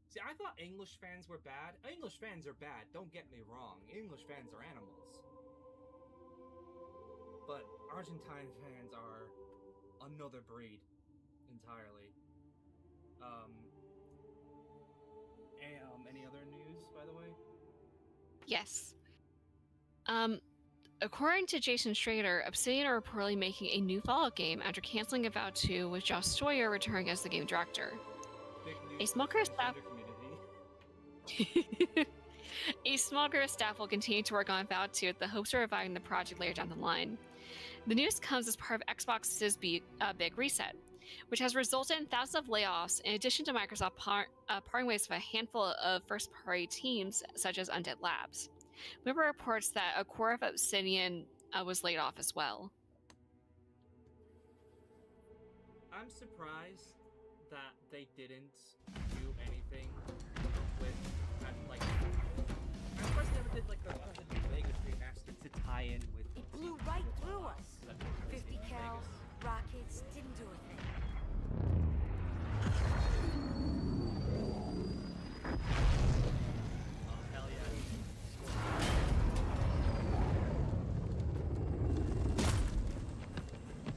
See, I thought English fans were bad. English fans are bad. Don't get me wrong. English fans are animals. But Argentine fans are another breed entirely. Any other news, by the way? Yes. According to Jason Schrader, Obsidian are reportedly making a new Fallout game after canceling Avowed 2 with Josh Sawyer returning as the game director. A small group of staff... A small group of staff will continue to work on Avowed 2 with the hopes of reviving the project later down the line. The news comes as part of Xbox's big reset, which has resulted in thousands of layoffs, in addition to Microsoft parting ways with a handful of first-party teams, such as Undead Labs. Remember reports that a core of Obsidian was laid off as well. I'm surprised that they didn't do anything with that, like... I'm surprised they never did, like, the Vegas remaster to tie in with... It blew right through us. 50 cal, rockets, didn't do a thing. Oh, hell yeah.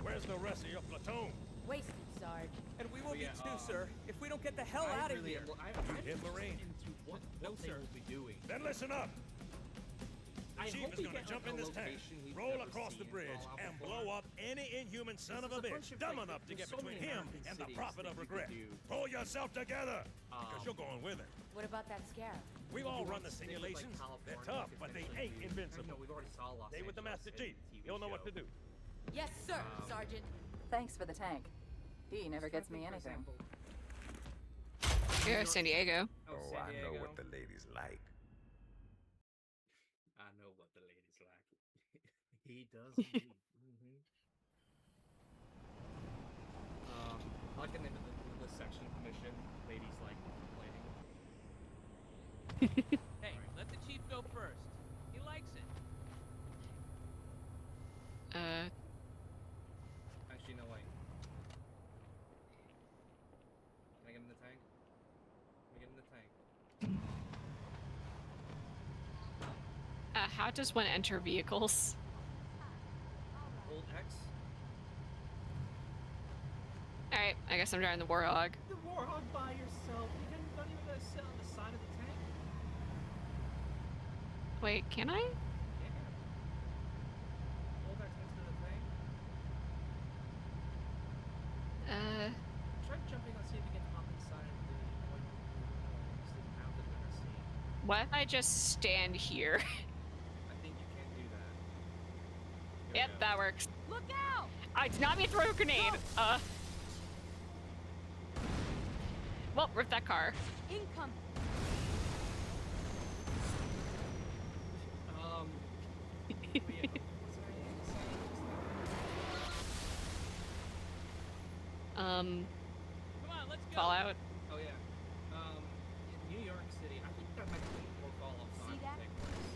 Where's the rest of your platoon? Wasted, Sarge. And we will be too, sir, if we don't get the hell out of here. You hit Marine? Into what they will be doing. Then listen up. I Chief hope is we gonna get, jump like, in a this tank, location we've roll never across the seen bridge, Fallout and before. blow up any inhuman son of a There's bitch bunch of, dumb like, enough to there's get so between many him American and the cities prophet that of you could regret. do. Pull yourself together, because you're going with it. What about that scarab? We've all run the Stick with, like, simulations. They're California, tough, but they potentially ain't do- invincible. I know, we've already saw Los Stay with the Master Angeles Chief. in the TV He'll know what to show. do. Yes, sir, Sergeant. Thanks for the tank. He never gets me anything. Yeah, San Diego. Oh, Oh, San I know Diego. what the ladies like. I know what the ladies like. He does indeed. I like the name of the section of the mission. Ladies like complaining. Hey, let the chief go first. He likes it. Actually, no, wait. How does one enter vehicles? Hold X. Alright, I guess I'm driving the Warhog. The Warhog by yourself. You don't even gotta sit on the side of the tank. Wait, can I? Yeah. Hold X next to the tank. Try jumping on, see if you can hop inside of the mount that we're seeing. What if I just stand here? I think you can do that. Yep, that works. Look out! I did not mean to throw a grenade. Well, rip that car. Income. Come on, let's go. Fallout. Oh yeah. In New York City, I think that might be more Fallout 5 to take place.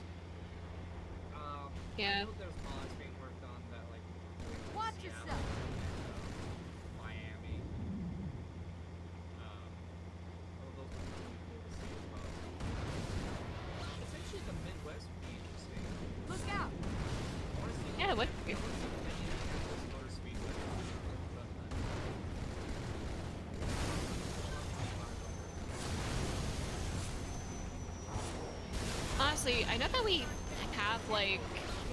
Yeah. I know there's mods being worked on that, like. Watch Seattle yourself. and, Miami. Those would be really cool to see as well. Essentially, the Midwest would be interesting. Look out! Yeah, what? Honestly, I know that we have like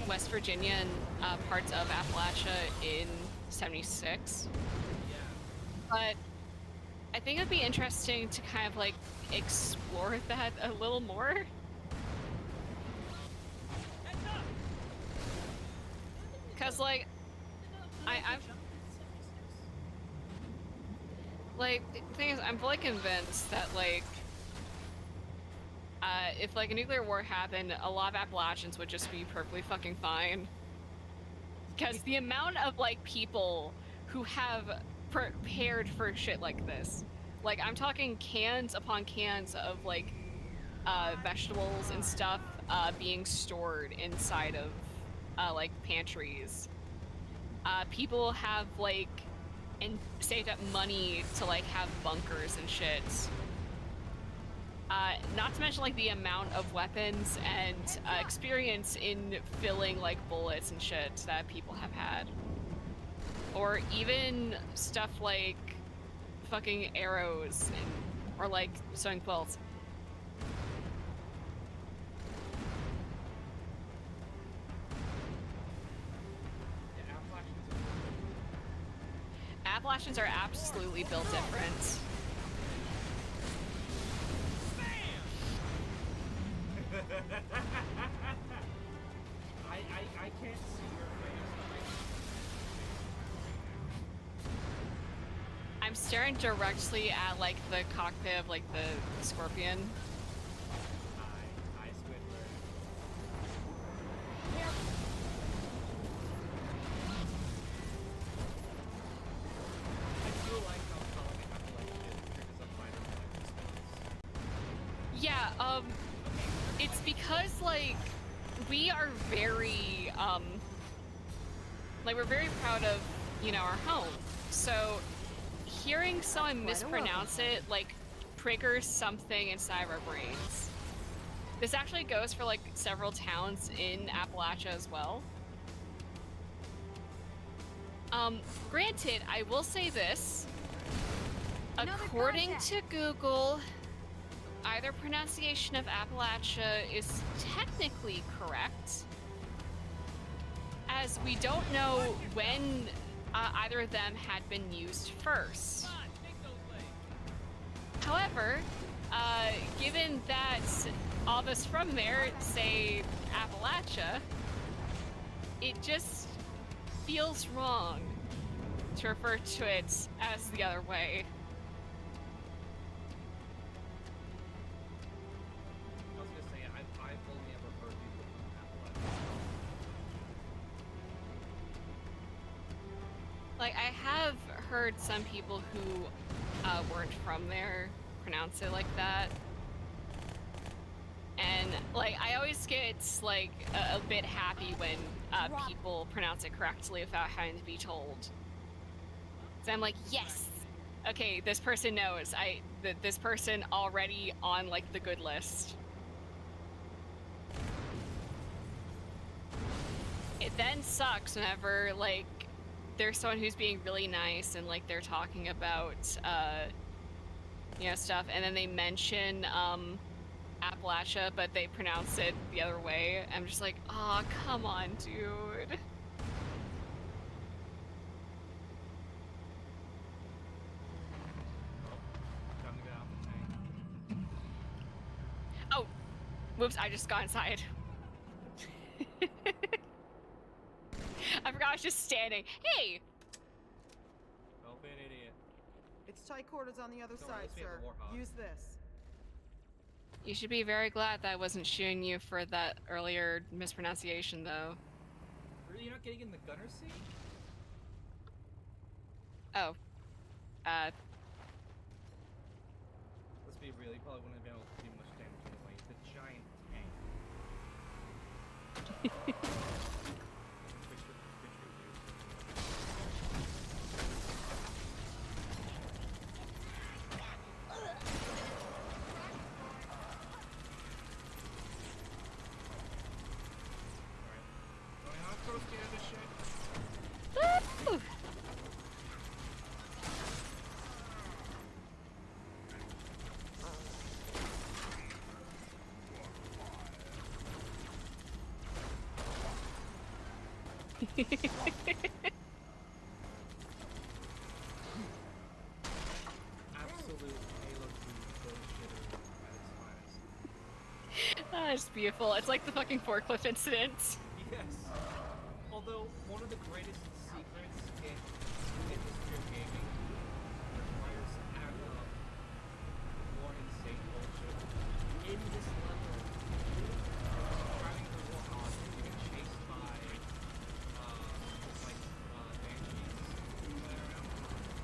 West Virginia and parts of Appalachia in 76, but I think it'd be interesting to kind of like explore that a little more. Cause like, I'm like, the thing is, I'm fully convinced that like, if like a nuclear war happened, a lot of Appalachians would just be perfectly fucking fine. Because the amount of like people who have prepared for shit like this, like I'm talking cans upon cans of like vegetables and stuff being stored inside of like pantries. People have like saved up money to like have bunkers and shit. Not to mention like the amount of weapons and experience in filling like bullets and shit that people have had. Or even stuff like fucking arrows or like sewing quilts. Appalachians are absolutely built different. I can't see your face. I'm staring directly at like the cockpit of like the Scorpion. Hi, Squidward. I do like how calling it Appalachia is because of fighter response. Yeah, it's because like we are very like we're very proud of, you know, our home. So hearing someone mispronounce it like triggers something inside of our brains. This actually goes for like several towns in Appalachia as well. Granted, I will say this. According to Google, either pronunciation of Appalachia is technically correct, as we don't know when either of them had been used first. However, given that all of us from there say Appalachia, it just feels wrong to refer to it as the other way. I was gonna say, I've only ever heard people from Appalachia. Like, I have heard some people who weren't from there pronounce it like that. And, like, I always get, like, a bit happy when people pronounce it correctly without having to be told. So I'm like, yes! Okay, this person knows. This person already on, like, the good list. It then sucks whenever, like, there's someone who's being really nice and, like, they're talking about, you know, stuff, and then they mention, Appalachia, but they pronounce it the other way. I'm just like, aw, come on, dude. Time to get out the tank. Oh, whoops, I just got inside. I forgot I was just standing. Hey! Don't be an idiot. It's tight quarters on the other side, sir. Use this. You should be very glad that I wasn't shooting you for that earlier mispronunciation, though. Really, you're not getting in the gunner seat? Oh. Let's be real, you probably wouldn't have been able to do much damage anyway. It's a giant tank. Absolute Halo 2 bullshitter at its finest. Ah, it's beautiful. It's like the fucking forklift incident. Yes. Although, one of the greatest secrets in history of gaming requires more insane bullshit. In this level, driving through Warhawk, you get chased by banshees flying around.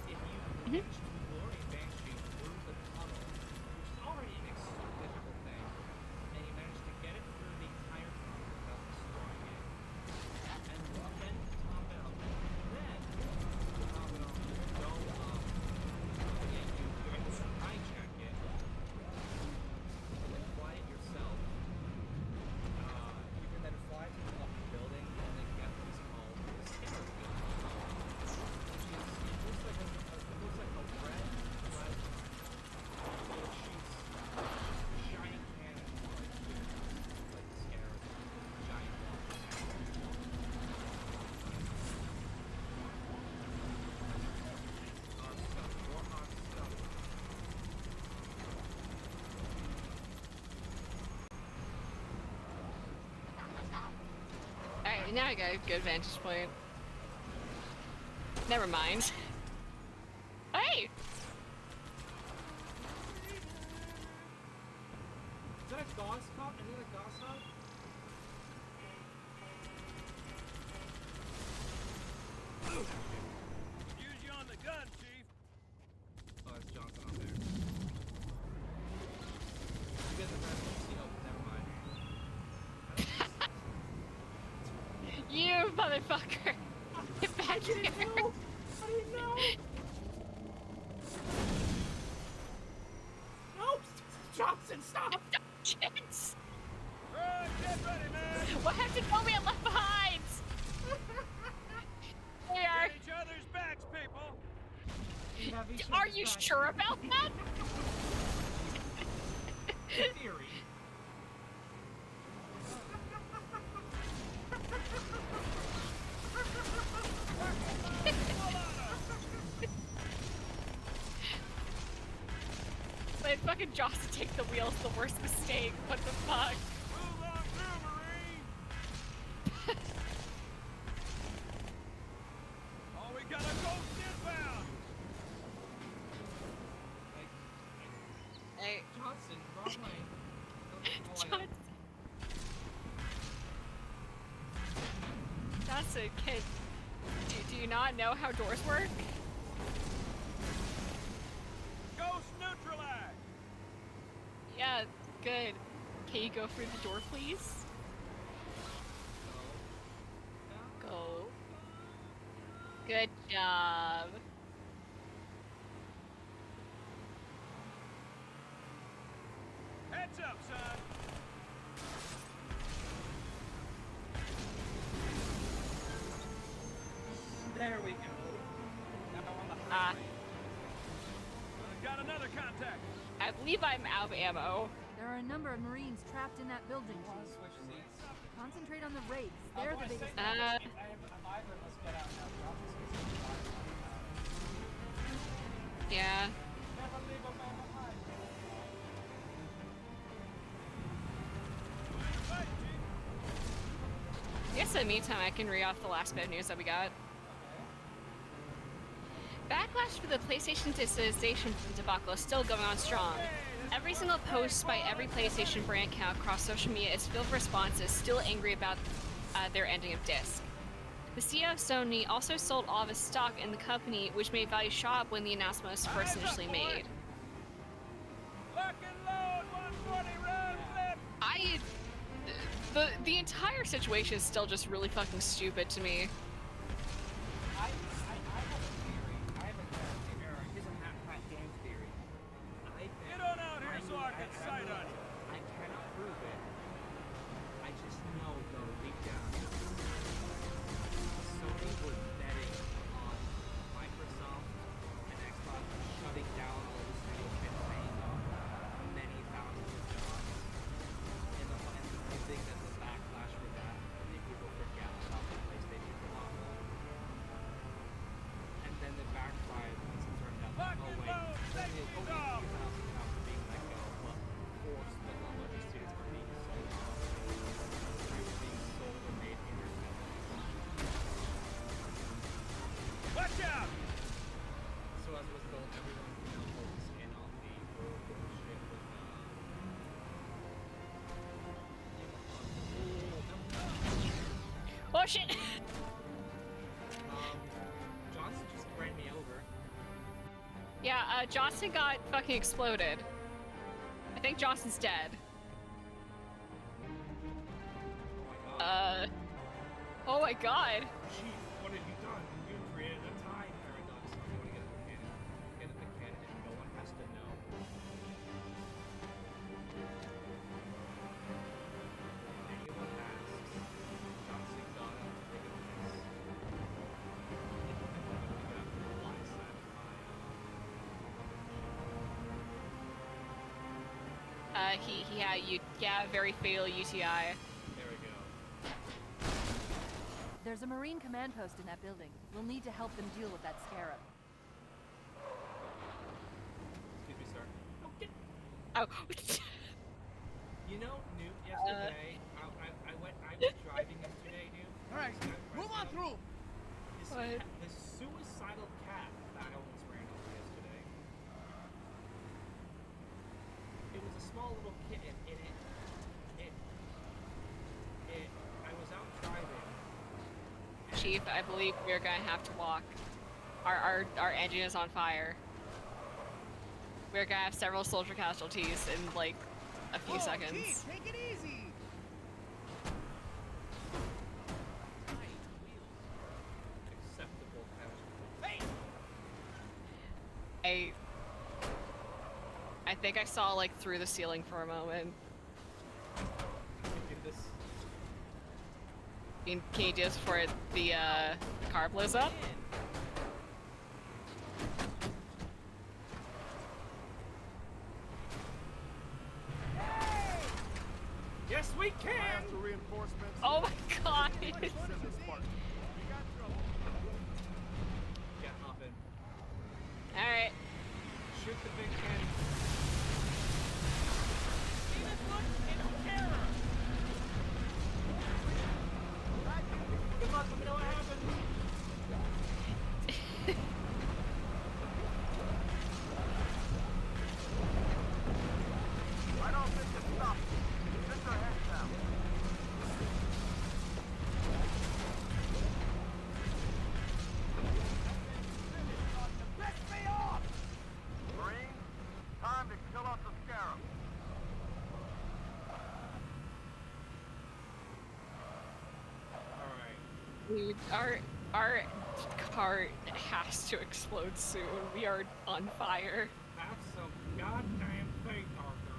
If you manage to lure a banshee through the tunnel, which is already an extremely difficult thing, and you manage to get it through the entire tunnel without destroying it, and then top it out, then top it off, don't you're able to hijack it, and fly it yourself. You can then fly to the top of the building and then get what is called the Solaris building. It looks like a red plasma that shoots giant cannons like Solaris, giant Warhawk stuff. Alright, now I got a good vantage point. Never mind. Hey! Is that a Gauss cop? Is that a Gauss cop? Use you on the gun, Chief. Oh, it's Johnson on there. You guys have seen, oh, never mind. You motherfucker! Get back here! I didn't know! No! Johnson, stop! Chance! Right, get ready, man. What happened to me left behind? We are. Get each other's backs, people. Are you sure about that? In theory. Like fucking Joss to take the wheel's the worst mistake. What the fuck? Move on through, Marine. Oh, we got a ghost inbound. Hey, Johnson, wrong way. Johnson. Johnson, do you not know how doors work? Ghost neutralized. Yeah, good. Can you go through the door, please? Go. Good job. Heads up, son. There we go. Now on the Got another contact. I believe I'm out of ammo. There are a number of Marines trapped in that building, Chief. switch seats. Concentrate on the wraiths. They're the biggest. Yeah. I guess in the meantime, I can read off the last bit of news that we got. Backlash for the PlayStation digitization debacle is still going on strong. Every single post by every PlayStation brand account across social media is filled with responses still angry about their ending of disc. The CEO of Sony also sold all of his stock in the company, which made value shot up when the announcement was first initially made. Lock and load, 140 round clip. The entire situation is still just really fucking stupid to me. I have a theory. I have a theory. Here's a half game theory. Get on out here so I can sight on you. I cannot prove it. I just know, though, deep down, Sony was betting on Microsoft and Xbox shutting down all the studios and paying off many thousands of jobs. And I think that the backlash for that made people forget about the PlayStation debacle. And then the backfired once it turned out, oh wait, Sony is only out for being let go, but forced the all of the studios were being sold off. They were being sold or made independent. Watch out! So as a result, everyone focused in on the bullshit with Oh shit! Johnson just ran me over. Yeah, Johnson got fucking exploded. I think Johnson's dead. Oh my god. Chief, what have you done? You created a time paradox. You want to get a mechanic. Get a mechanic and no one has to know. Anyone asks, Johnson got up to take a piss. He had a very fatal UTI. There we go. There's a Marine command post in that building. We'll need to help them deal with that scarab. Excuse me, sir. Oh. You know, Newt, yesterday, I was driving yesterday, dude. Alright, move on through! This suicidal cat that I almost ran over yesterday. It was a small little kitten, and I was out driving. Chief, I believe we're gonna have to walk. Our engine is on fire. We're gonna have several soldier casualties in like a few seconds. Chief, take it easy! Acceptable Hey! I think I saw like through the ceiling for a moment. Can you do this before the car blows up? Yes, we can! Oh my god! Get hop in. Alright. Shoot the big cannon. Good luck, let me know what happens. I don't think it's stopped. Get your heads down. Piss me off! Marine, time to kill off the scarab. Dude, our car has to explode soon. We are on fire. Have some goddamn faith, Arthur.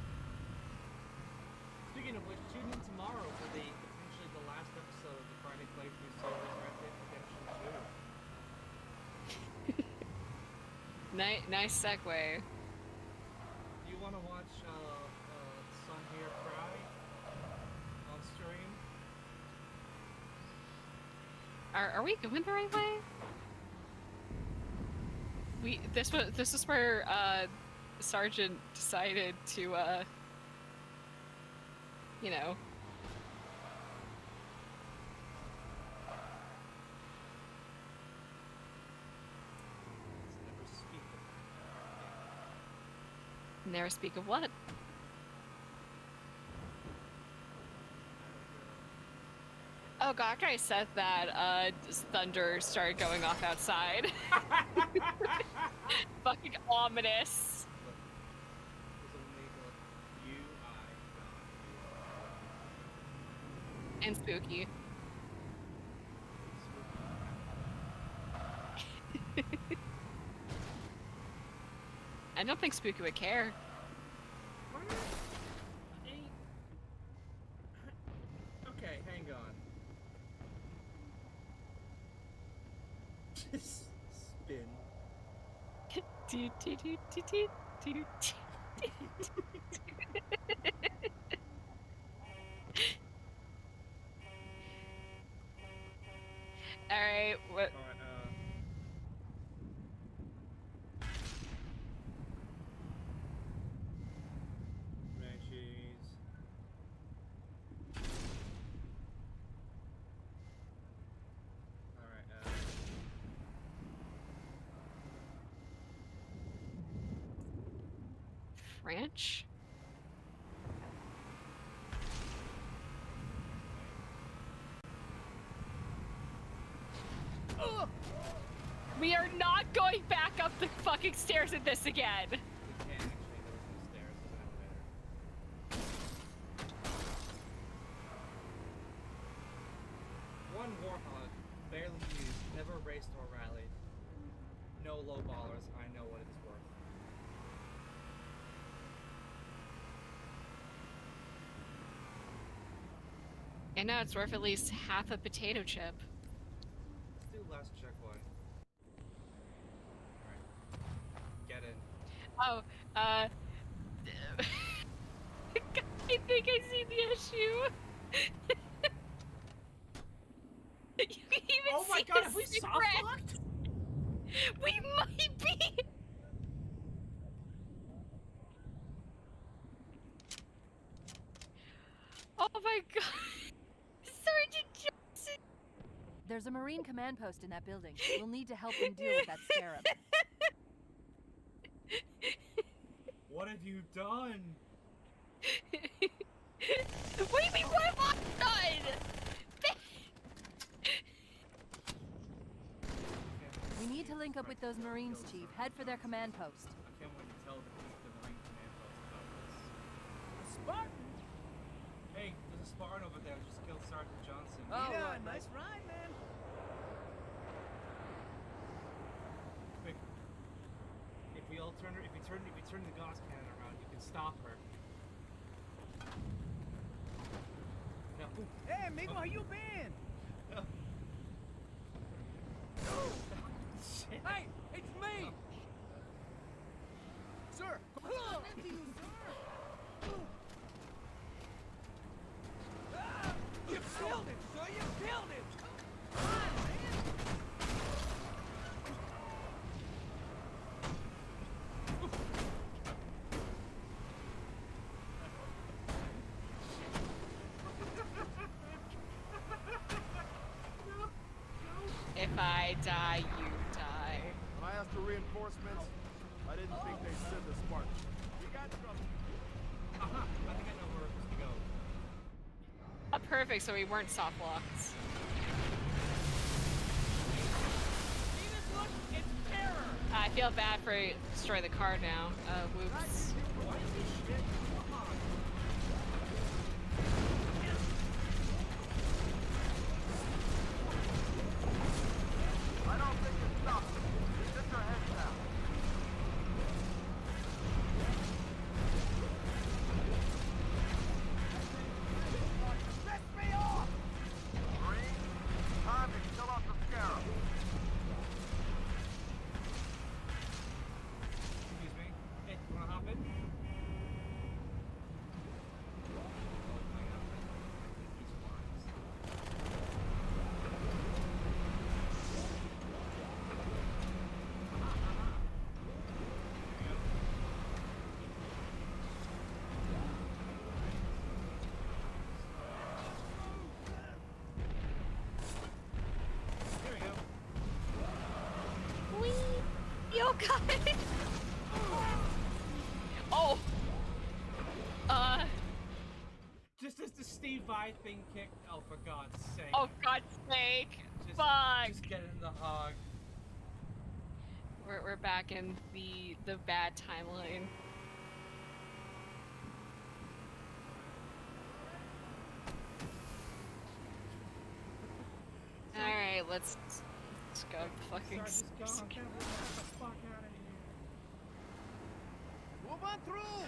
Speaking of which, tune in tomorrow for potentially the last episode of the Friday playthrough series Red Dead Redemption 2. Nice segue. Do you want to watch Sun Here Cry on stream? Are we going the right way? This is where Sergeant decided to you know. Never speak of what? Oh god, after I said that, thunder started going off outside. Fucking ominous. And spooky. I don't think Spooky would care. Okay, hang on. Just spin. Alright, what? Ranch? Ugh. We are not going back up the fucking stairs at this again. We can't actually, there was no stairs, there's an elevator. One Warthog, barely used, never raced or rallied. No low ballers, I know what it is worth. And now it's worth at least half a potato chip. Let's do last checkpoint. Alright. Get in. Oh, I think I see the issue. You can even oh my see god, the have we cigarette. soft locked? We might be. Oh my god. Sergeant Johnson. There's a Marine command post in that building. We'll need to help them deal with that scarab. What have you done? What do you mean, what have I done? We need to link up with those Marines, Chief. Head for their command post. I can't wait to tell the Marine command post about this. A Spartan? Hey, there's a Spartan over there. Just killed Sergeant Johnson. Oh, yeah, nice ride, man. Quick. If we turn the gas cannon around, you can stop her. No. Hey, amigo, how you been? No. Shit. Hey, it's me! Sir! Come on, into you, sir! You killed him, sir! You killed him! Come on, man! If I die, you die. When I asked for reinforcements, I didn't think they'd send the Spartan. You got trouble. Aha! I think I know where we're supposed to go. Oh, perfect, so we weren't soft locked. See this look? It's terror! I feel bad for destroy the car now. Whoops. Why is this shit? Come on. I don't think it stopped them. Sit your heads down. Piss me off! Marine, time to kill off the scarab. God! Oh! Just as the Steve Vai thing kicked. Oh, for God's sake. Oh, God's sake. Just, Fuck. Just get in the hog. We're back in the bad timeline. Alright, let's go fucking. Sorry, just go. Get the fuck out of here. Move on through!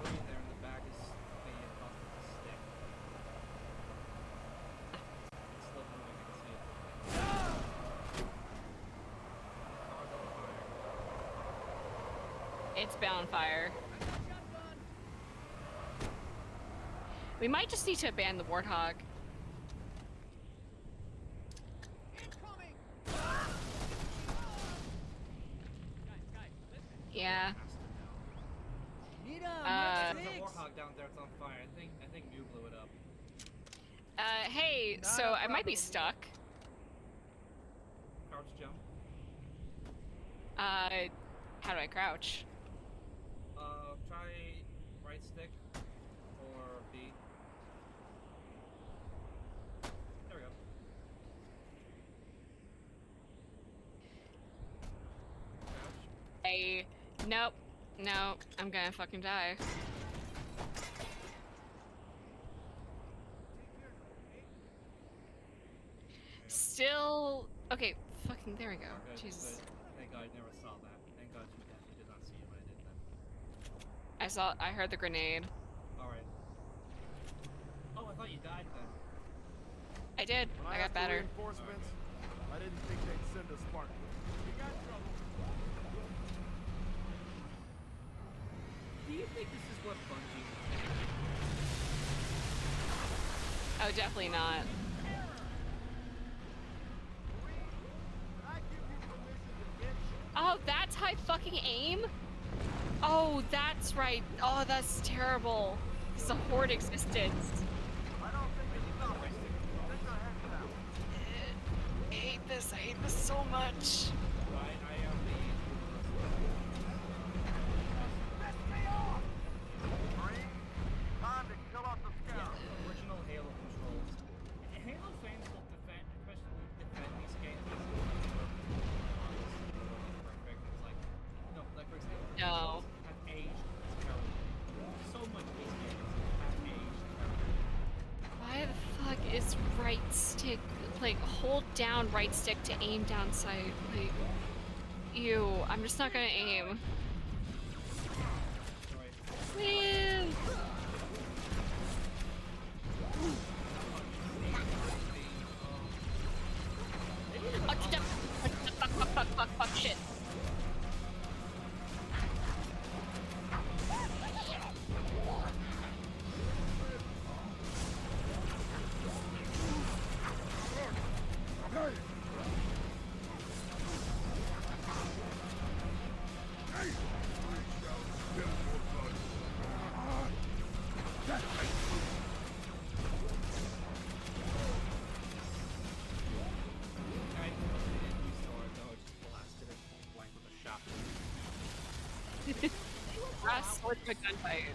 There in the back is the stick. It's still moving, I can see it. It's bound fire. We might just need to abandon the warthog. Yeah. There's a warthog down there. It's on fire. I think you blew it up. Hey, so I might be stuck. Crouch jump. How do I crouch? Try right stick or B. There we go. Crouch. Nope. No, I'm gonna fucking die. Still. Okay, fucking. There we go. Okay, Jesus. Thank God I never saw that. Thank God you definitely did not see it when I did that. I heard the grenade. Alright. Oh, I thought you died then. I did. When I got asked for better. Reinforcements, I didn't think they'd send a Spartan. You got trouble. Do you think this is what Bungie would do? Oh, definitely not. Oh, that's how I fucking aim? Oh, that's right. Oh, that's terrible. It's a horde existence. I hate this. I hate this so much. Original Halo controls. Halo fans will defend, especially defend these games. Perfect. It's like, no, like for example, No. have aged terribly. So much of these games have aged terribly. Why the fuck is right stick, like, hold down right stick to aim down sight? Like, ew, I'm just not gonna aim. Man. Fuck, shit. Last sword to a gunfight.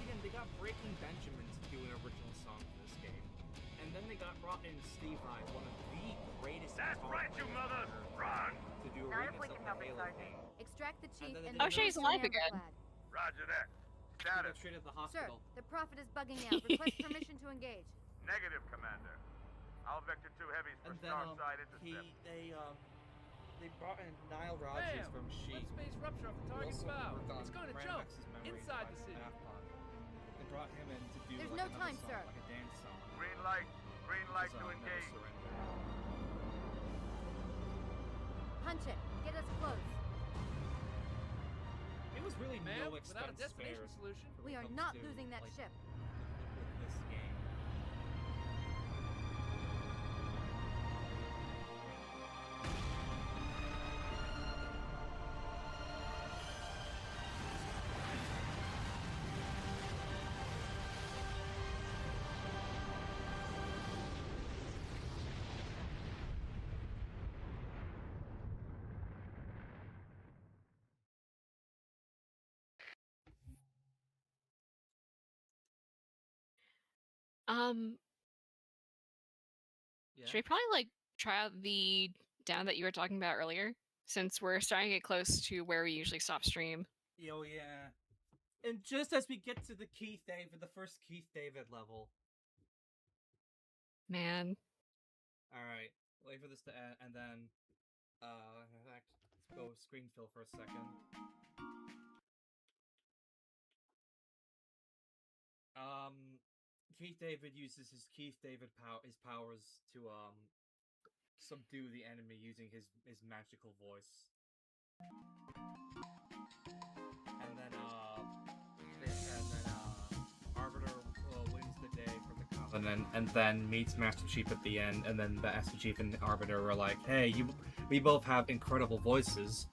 Again, they got Breaking Benjamin to do an original song for this game, and then they got brought in Steve Vai, one of the greatest. That's right, you mother! Run! To do a remix of the Halo theme. Extract the chief and Oh, she's alive again. Roger that. Status. Treated the Sir, hospital. the Prophet is bugging out. Request permission to engage. Negative, Commander. I'll vector 2 heavies for And then Starside intercept. they brought in Nile Rodgers Bam! from Sheep. Space rupture off the target's Also bow. worked on It's going to Brand jump. X's memory Inside the device, city. Apon. They brought him in to do There's like no another time, song, sir. like a dance song. Green light to Never engage. Surrender. Punch it. Get us close. It was really Ma'am, no without a expense destination spared. solution. We are not losing that ship. With this game. Um, Yeah. should we probably like try out the down that you were talking about earlier? Since we're starting to get close to where we usually stop stream. Oh yeah. And just as we get to the first Keith David level. Man. Alright. Wait for this to end, and then in fact, let's go screen fill for a second. Keith David uses his his powers to subdue the enemy using his magical voice. And then Arbiter wins the day for the Covenant, and then meets Master Chief at the end, and then the Master Chief and the Arbiter were like, "Hey, we both have incredible voices.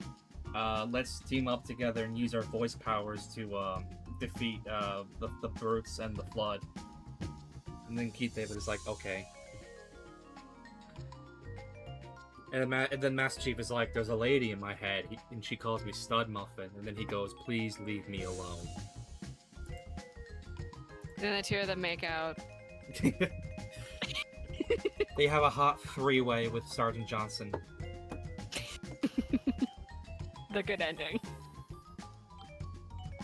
Let's team up together and use our voice powers to defeat the Brutes and the Flood." And then Keith David is like, "Okay." And then Master Chief is like, "There's a lady in my head, and she calls me Stud Muffin." And then he goes, "Please leave me alone." Then the two of them make out. They have a hot three-way with Sergeant Johnson. The good ending.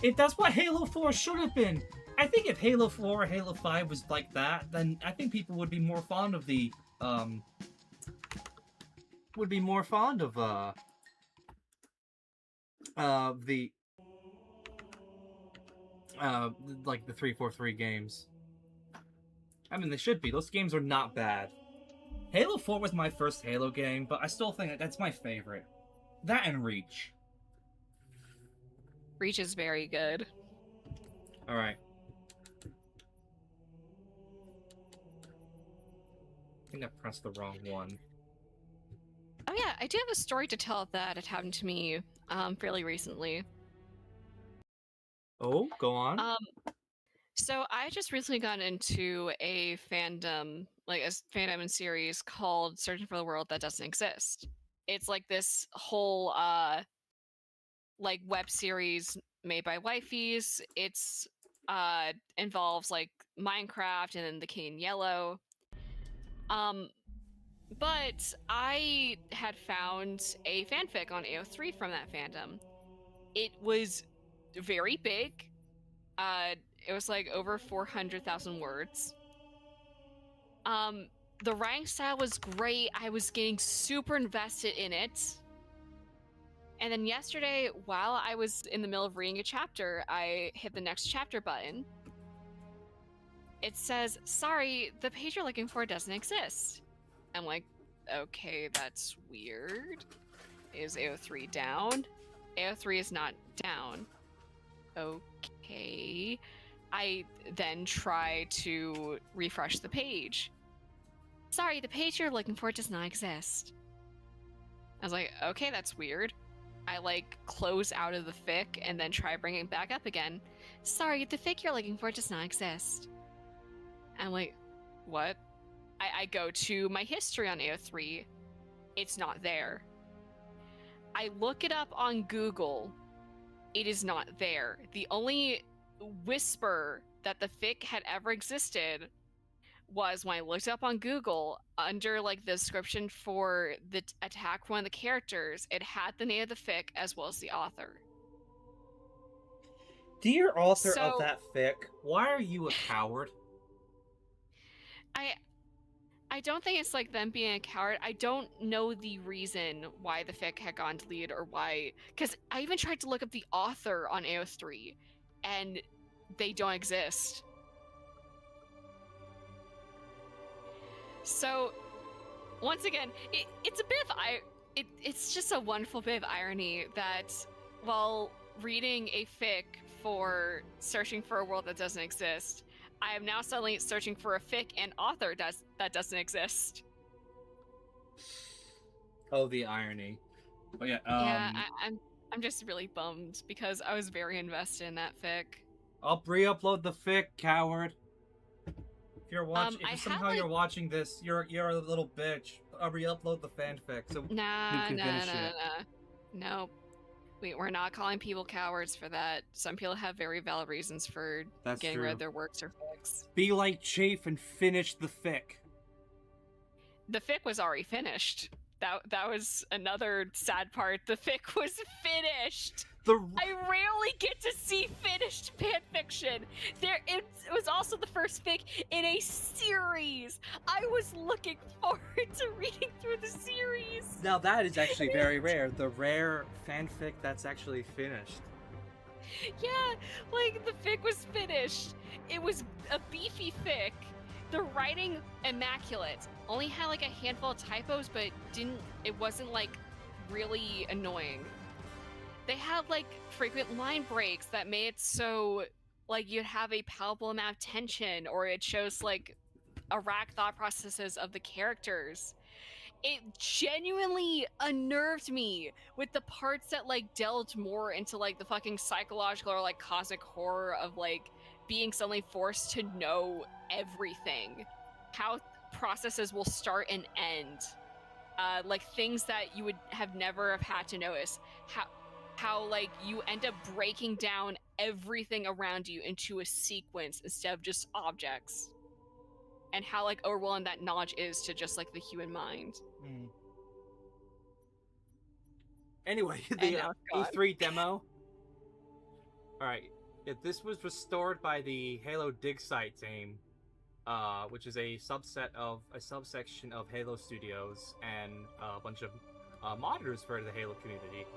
If that's what Halo 4 should have been. I think if Halo 4 or Halo 5 was like that, then I think people would be more fond of the like the 343 games. I mean, they should be. Those games are not bad. Halo 4 was my first Halo game, but I still think that's my favorite. That and Reach. Reach is very good. Alright. I think I pressed the wrong one. Oh yeah, I do have a story to tell that had happened to me fairly recently. Oh, go on. So I just recently got into a fandom, like a fandom and series called Searching for the World That Doesn't Exist. It's like this whole like web series made by wifeys. It's involves like Minecraft and then the King in Yellow. But I had found a fanfic on AO3 from that fandom. It was very big. It was like over 400,000 words. The writing style was great. I was getting super invested in it. And then yesterday, while I was in the middle of reading a chapter, I hit the next chapter button. It says, "Sorry, the page you're looking for doesn't exist." I'm like, okay, that's weird. Is AO3 down? AO3 is not down. Okay. I then try to refresh the page. "Sorry, the page you're looking for does not exist." I was like, okay, that's weird. I like close out of the fic and then try bringing it back up again. "Sorry, the fic you're looking for does not exist." I'm like, what? I go to my history on AO3. It's not there. I look it up on Google. It is not there. The only whisper that the fic had ever existed was when I looked up on Google under like the description for the attack for one of the characters. It had the name of the fic as well as the author. Dear author of that fic, why are you a coward? I don't think it's like them being a coward. I don't know the reason why the fic had gone deleted or why, because I even tried to look up the author on AO3 and they don't exist. So once again, it's a bit of it's just a wonderful bit of irony that while reading a fic for Searching for a World That Doesn't Exist, I am now suddenly searching for a fic and author that doesn't exist. Oh, the irony. Oh yeah. I'm just really bummed because I was very invested in that fic. I'll re-upload the fic, coward. If you're watching, if somehow you're watching this, you're a little bitch. I'll re-upload the fanfic so you can finish it. No. We're not calling people cowards for that. Some people have very valid reasons for That's getting true. rid of their works or fics. Be like Chief and finish the fic. The fic was already finished. That was another sad part. The fic was finished. I rarely get to see finished fanfiction. It was also the first fic in a series. I was looking forward to reading through the series. Now that is actually very rare. The rare fanfic that's actually finished. Yeah, like the fic was finished. It was a beefy fic. The writing immaculate. Only had like a handful of typos, but it wasn't like really annoying. They had like frequent line breaks that made it so like you'd have a palpable amount of tension, or it shows like erratic thought processes of the characters. It genuinely unnerved me with the parts that like delved more into like the fucking psychological or like cosmic horror of like being suddenly forced to know everything, how processes will start and end, like things that you would have never have had to notice, how like you end up breaking down everything around you into a sequence instead of just objects, and how like overwhelming that knowledge is to just like the human mind. Anyway, the E3 demo. Alright, this was restored by the Halo Dig site team, which is a subsection of Halo Studios and a bunch of modders for the Halo community.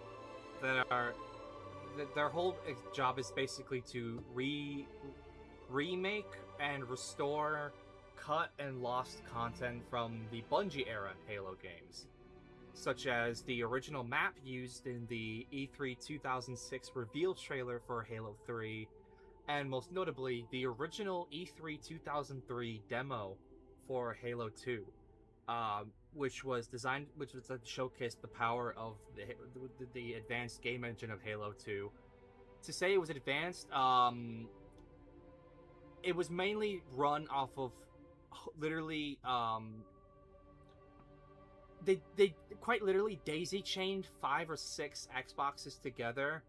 Their whole job is basically to remake and restore cut and lost content from the Bungie era Halo games, such as the original map used in the E3 2006 reveal trailer for Halo 3, and most notably the original E3 2003 demo for Halo 2, which was to showcase the power of the advanced game engine of Halo 2. To say it was advanced, it was mainly run off of literally they quite literally daisy-chained 5 or 6 Xboxes together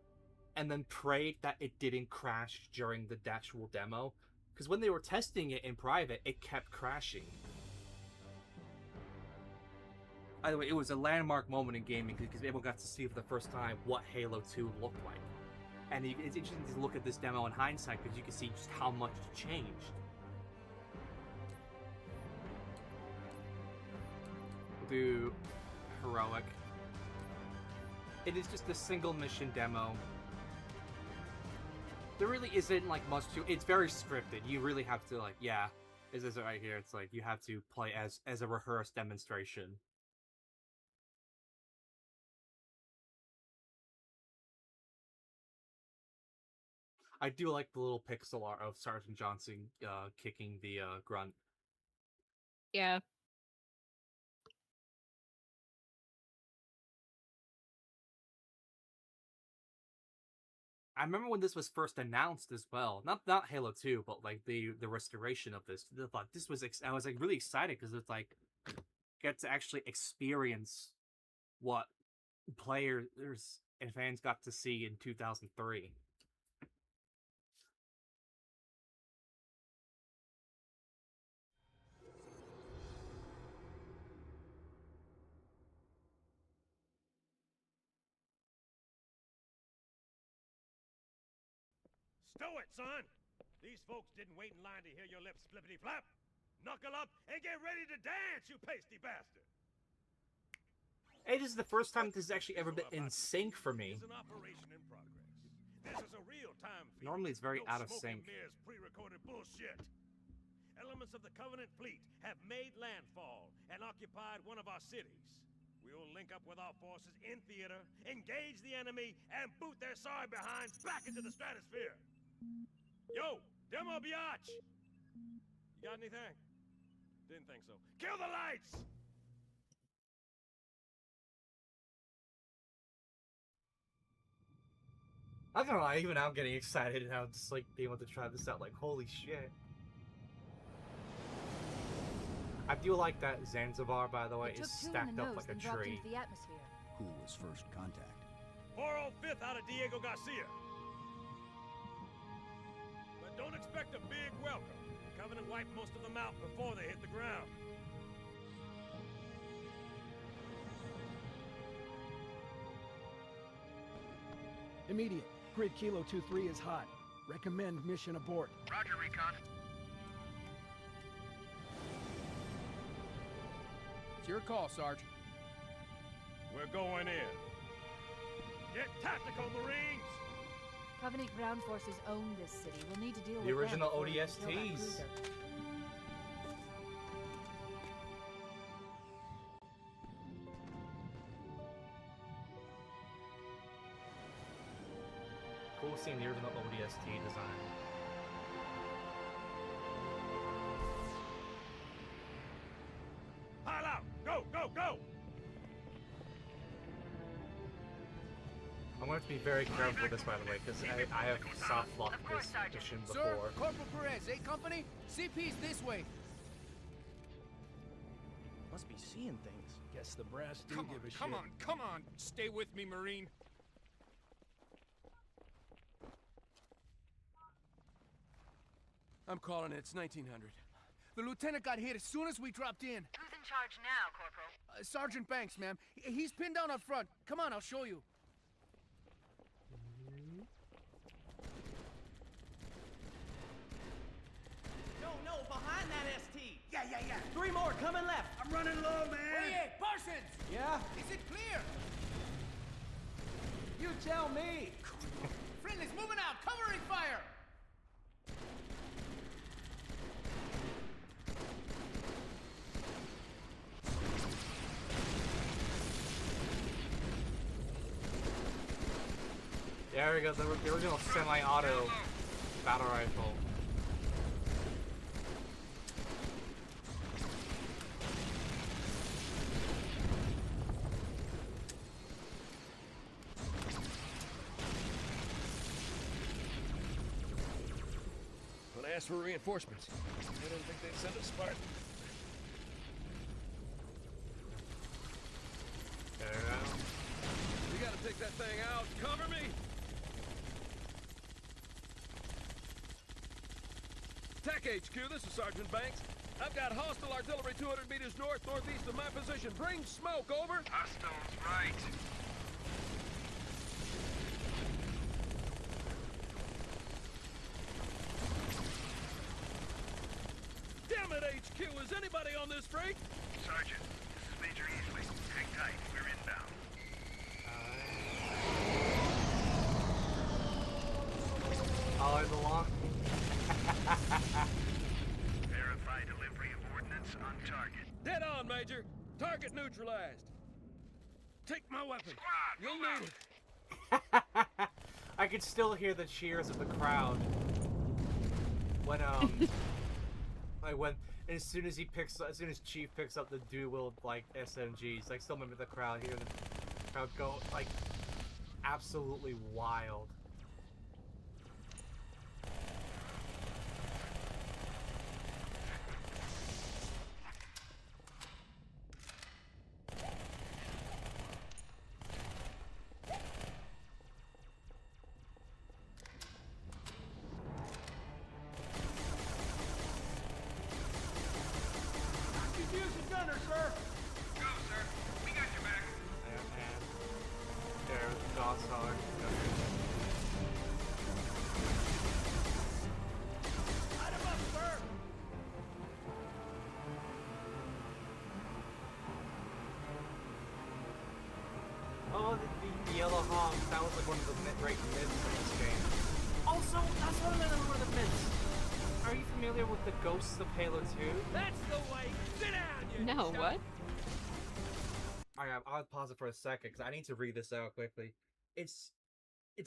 and then prayed that it didn't crash during the actual demo, because when they were testing it in private, it kept crashing. By the way, it was a landmark moment in gaming because everyone got to see for the first time what Halo 2 looked like. And it's interesting to look at this demo in hindsight because you can see just how much changed. We'll do Heroic. It is just a single mission demo. There really isn't like much to it. It's very scripted. You really have to like, yeah, is this right here? It's like you have to play as a rehearsed demonstration. I do like the little pixel art of Sergeant Johnson kicking the grunt. Yeah. I remember when this was first announced as well. Not Halo 2, but like the restoration of this. I thought this was I was like really excited because it's like get to actually experience what players and fans got to see in 2003. Stow it, son! These folks didn't wait in line to hear your lips flippity-flap. Knuckle up and get ready to dance, you pasty bastard! Hey, this is the first time this has actually ever been in sync for me. An operation in progress. This is a real-time feed. Normally it's very out of sync. Mirrors, pre-recorded bullshit. Elements of the Covenant fleet have made landfall and occupied one of our cities. We'll link up with our forces in theater, engage the enemy, and boot their sorry behinds back into the stratosphere. Yo, demo biatch! You got anything? Didn't think so. Kill the lights! I don't know, even I'm getting excited and I'm just like being able to try this out, like, holy shit. I do like that Zanzibar, by the way, is stacked up like a tree. Who was first contact? 405th out of Diego Garcia. But don't expect a big welcome. The Covenant wiped most of them out before they hit the ground. Immediate. Grid Kilo 23 is hot. Recommend mission abort. Roger, Recon. It's your call, Sarge. We're going in. Get tactical, Marines! Covenant ground forces own this city. We'll need to deal with The original them before we kill that ODSTs. cruiser. Cool seeing the original ODST design. Pile out! Go, go, go! I'm going to be very careful with this, by the way, because I have soft locked this mission before. Sir, Corporal Perez, A Company? CP's this way. Must be seeing things. Guess the brass do Come give on, a shit. come on. Stay with me, Marine. I'm calling it. It's 1900. The lieutenant got hit as soon as we dropped in. Who's in charge now, Corporal? Sergeant Banks, ma'am. He's pinned down up front. Come on, I'll show you. No, behind that ST. Yeah. 3 more, coming left. I'm running low, man. Hey, Parsons! Yeah? Is it clear? You tell me. Friendly's moving out, covering fire! There we go, the original semi-auto battle rifle. When I asked for reinforcements, I didn't think they'd send a Spartan. There we go. We gotta take that thing out. Cover me! TAC HQ, this is Sergeant Banks. I've got hostile artillery 200 meters northeast of my position. Bring smoke, over. Hostiles, right. Damn it, HQ! Is anybody on this freak? Sergeant, this is Major Easley. Hang tight, we're inbound. Oh, it's a long. Verify delivery of ordnance on target. Dead on, Major. Target neutralized. Take my weapon. You'll need it. I could still hear the cheers of the crowd when like when as soon as Chief picks up the dual like SMGs. I still remember the crowd hearing the crowd go like absolutely wild. The Yellow Hawk, that was like one of the great myths in this game. Also, that's one of the myths. Are you familiar with the Ghosts of Halo 2? That's the way. Sit down, you No, what? Alright, I'll pause it for a second because I need to read this out quickly. It's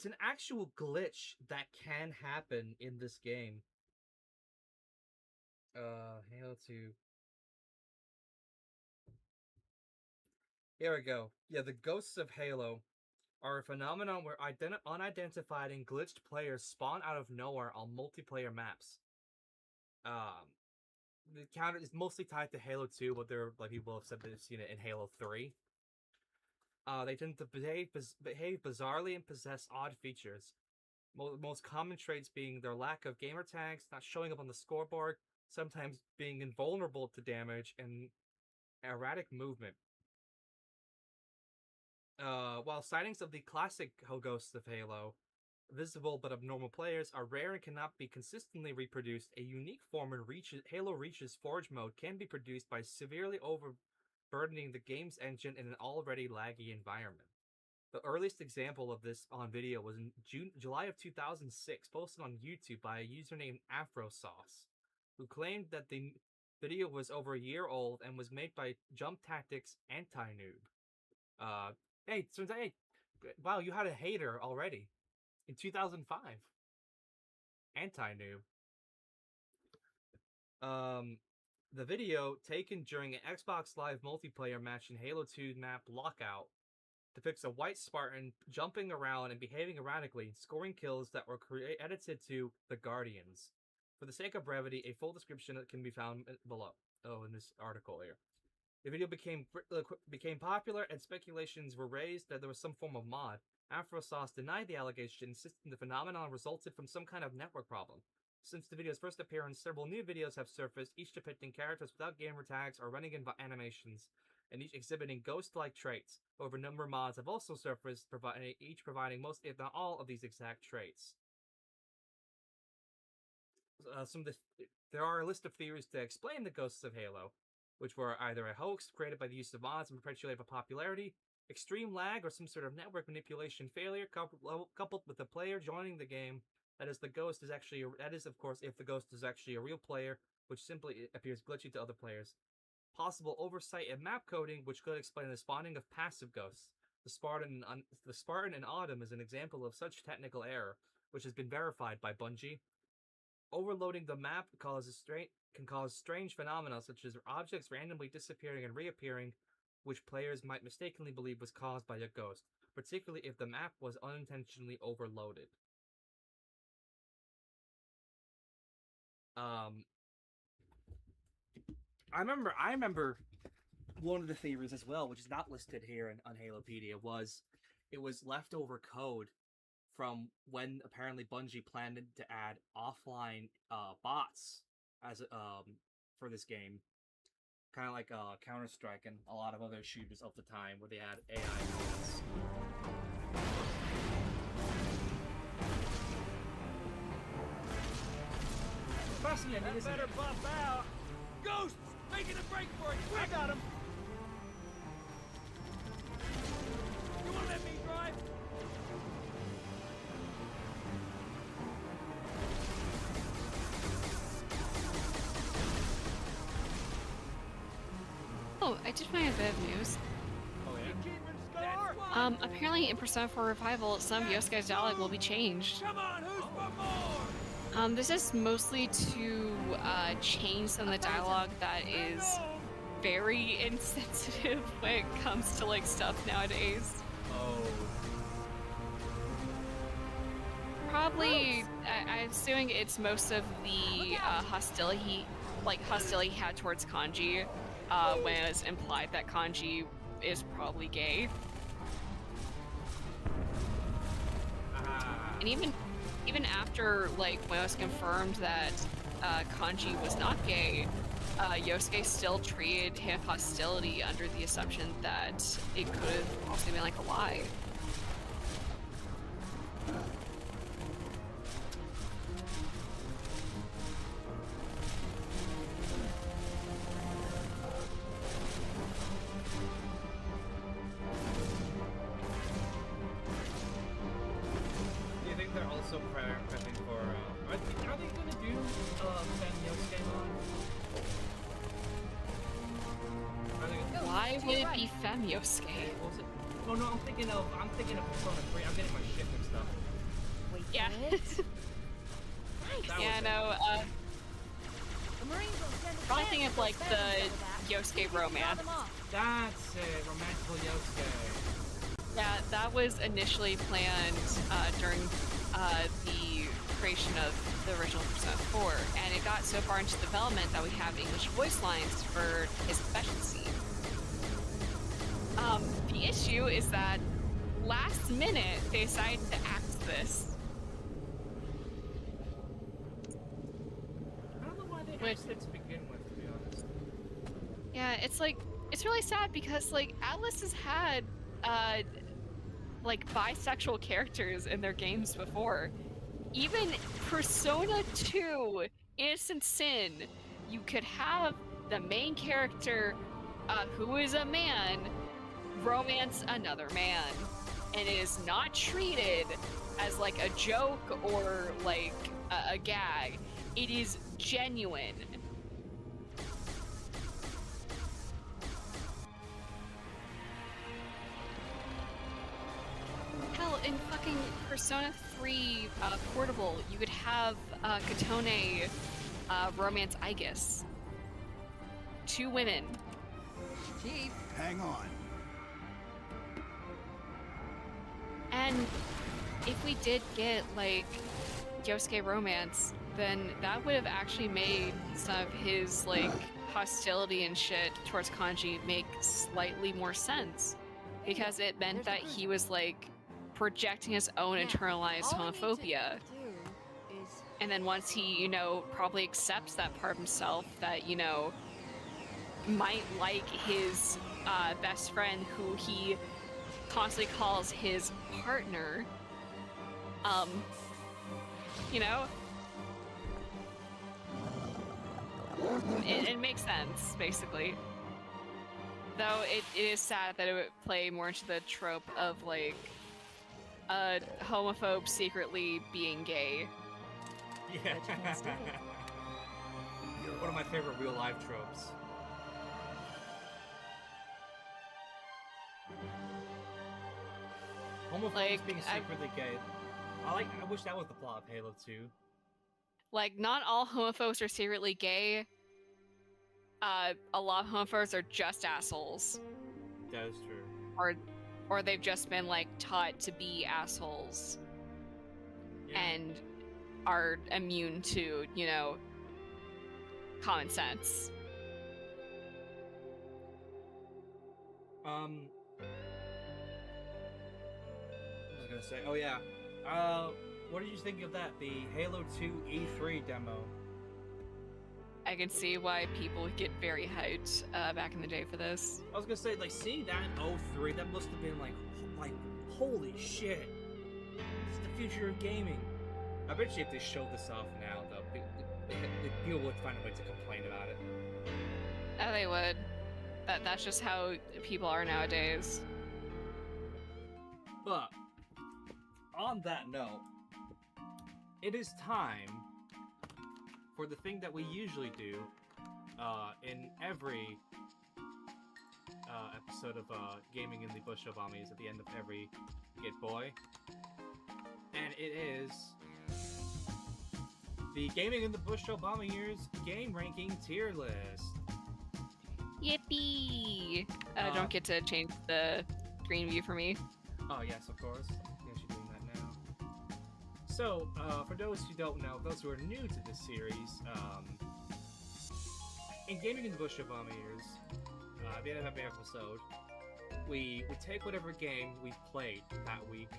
an actual glitch that can happen in this game. Halo 2. Here we go. Yeah, the Ghosts of Halo are a phenomenon where unidentified and glitched players spawn out of nowhere on multiplayer maps. The counter is mostly tied to Halo 2, but there are like people have said they've seen it in Halo 3. They tend to behave bizarrely and possess odd features. Most common traits being their lack of gamer tags, not showing up on the scoreboard, sometimes being invulnerable to damage, and erratic movement. While sightings of the classic ghosts of Halo, visible but abnormal players, are rare and cannot be consistently reproduced, a unique form in Halo Reach's Forge mode can be produced by severely overburdening the game's engine in an already laggy environment. The earliest example of this on video was in July of 2006, posted on YouTube by a user named AfroSauce, who claimed that the video was over a year old and was made by Jump Tactics Anti-Noob. Hey, wow, you had a hater already in 2005. Anti-Noob. The video, taken during an Xbox Live multiplayer match in Halo 2 map Lockout, depicts a white Spartan jumping around and behaving erratically, scoring kills that were edited to the Guardians. For the sake of brevity, a full description can be found below. In this article here. The video became popular, and speculations were raised that there was some form of mod. AfroSauce denied the allegation, insisting the phenomenon resulted from some kind of network problem. Since the video's first appearance, several new videos have surfaced, each depicting characters without gamer tags or running in animations, and each exhibiting ghost-like traits. Over a number of mods have also surfaced, each providing most, if not all, of these exact traits. There are a list of theories to explain the ghosts of Halo, which were either a hoax created by the use of mods and perpetuated for popularity, extreme lag, or some sort of network manipulation failure coupled with the player joining the game. That is, of course, if the ghost is actually a real player, which simply appears glitchy to other players. Possible oversight in map coding, which could explain the spawning of passive ghosts. The Spartan in Autumn is an example of such technical error, which has been verified by Bungie. Overloading the map can cause strange phenomena such as objects randomly disappearing and reappearing, which players might mistakenly believe was caused by a ghost, particularly if the map was unintentionally overloaded. I remember one of the theories as well, which is not listed here on Halopedia, was it was leftover code from when apparently Bungie planned to add offline bots as for this game, kind of like Counter-Strike and a lot of other shooters of the time, where they had AI bots. Fascinating, isn't it? Better buff out. Ghosts making a break for it. I got him. You want to let me drive? Oh, I did find a bit of news. Oh yeah? Apparently in Persona 4 Revival, some of Yosuke's dialogue will be changed. Come on, who's for more? This is mostly to change some of the dialogue that is very insensitive when it comes to like stuff nowadays. Oh. Probably, I'm assuming it's most of the hostility he had towards Kanji, when it was implied that Kanji is probably gay. And even after, like, when it was confirmed that Kanji was not gay, Yosuke still treated him hostility under the assumption that it could have possibly been like a lie. Prepping for, are they gonna do Fan Yosuke mod? Why would it be Fem Yosuke? Oh no, I'm thinking of Persona 3. I'm getting my shit mixed up. Wait, yeah. Yeah, no, probably thinking of like the Yosuke romance. That's it, romantical Yosuke. Yeah, that was initially planned during the creation of the original Persona 4, and it got so far into development that we have English voice lines for his confession scene. The issue is that last minute they decided to axe this. I don't know why they axed it to begin with, to be honest. Yeah, it's like, it's really sad because like Atlas has had like bisexual characters in their games before. Even Persona 2 Innocent Sin, you could have the main character who is a man romance another man, and it is not treated as like a joke or like a gag. It is genuine. Hell, in fucking Persona 3 Portable, you could have Katone romance Aegis. 2 women. Chief. Hang on. And if we did get, like, Yosuke romance, then that would have actually made some of his, like, hostility and shit towards Kanji make slightly more sense. Because it meant that he was, like, projecting his own internalized homophobia. And then once he, you know, probably accepts that part of himself that, you know, might like his best friend who he constantly calls his partner, you know, it makes sense, basically. Though it is sad that it would play more into the trope of, like, a homophobe secretly being gay. Yeah. One of my favorite real-life tropes. Homophobes Like, being secretly gay. I wish that was the plot of Halo 2. Like, not all homophobes are secretly gay. A lot of homophobes are just assholes. That is true. Or they've just been, like, taught to be assholes. Yeah. And are immune to, you know, common sense. What was I gonna say? Oh yeah. What did you think of that? The Halo 2 E3 demo. I can see why people would get very hyped back in the day for this. I was gonna say, like, seeing that in 03, that must have been like, holy shit. It's the future of gaming. I bet you if they showed this off now, though, people would find a way to complain about it. Oh, they would. That's just how people are nowadays. But, on that note, it is time for the thing that we usually do in every episode of Gaming in the Bush Obamis at the end of every Get Boy. And it is the Gaming in the Bush Obama Years Game Ranking Tier List. Yippee! Don't get to change the screen view for me. Oh yes, of course. Yes, you're doing that now. So, for those who don't know, those who are new to this series, in Gaming in the Bush Obama Years, at the end of every episode, we take whatever game we've played that week,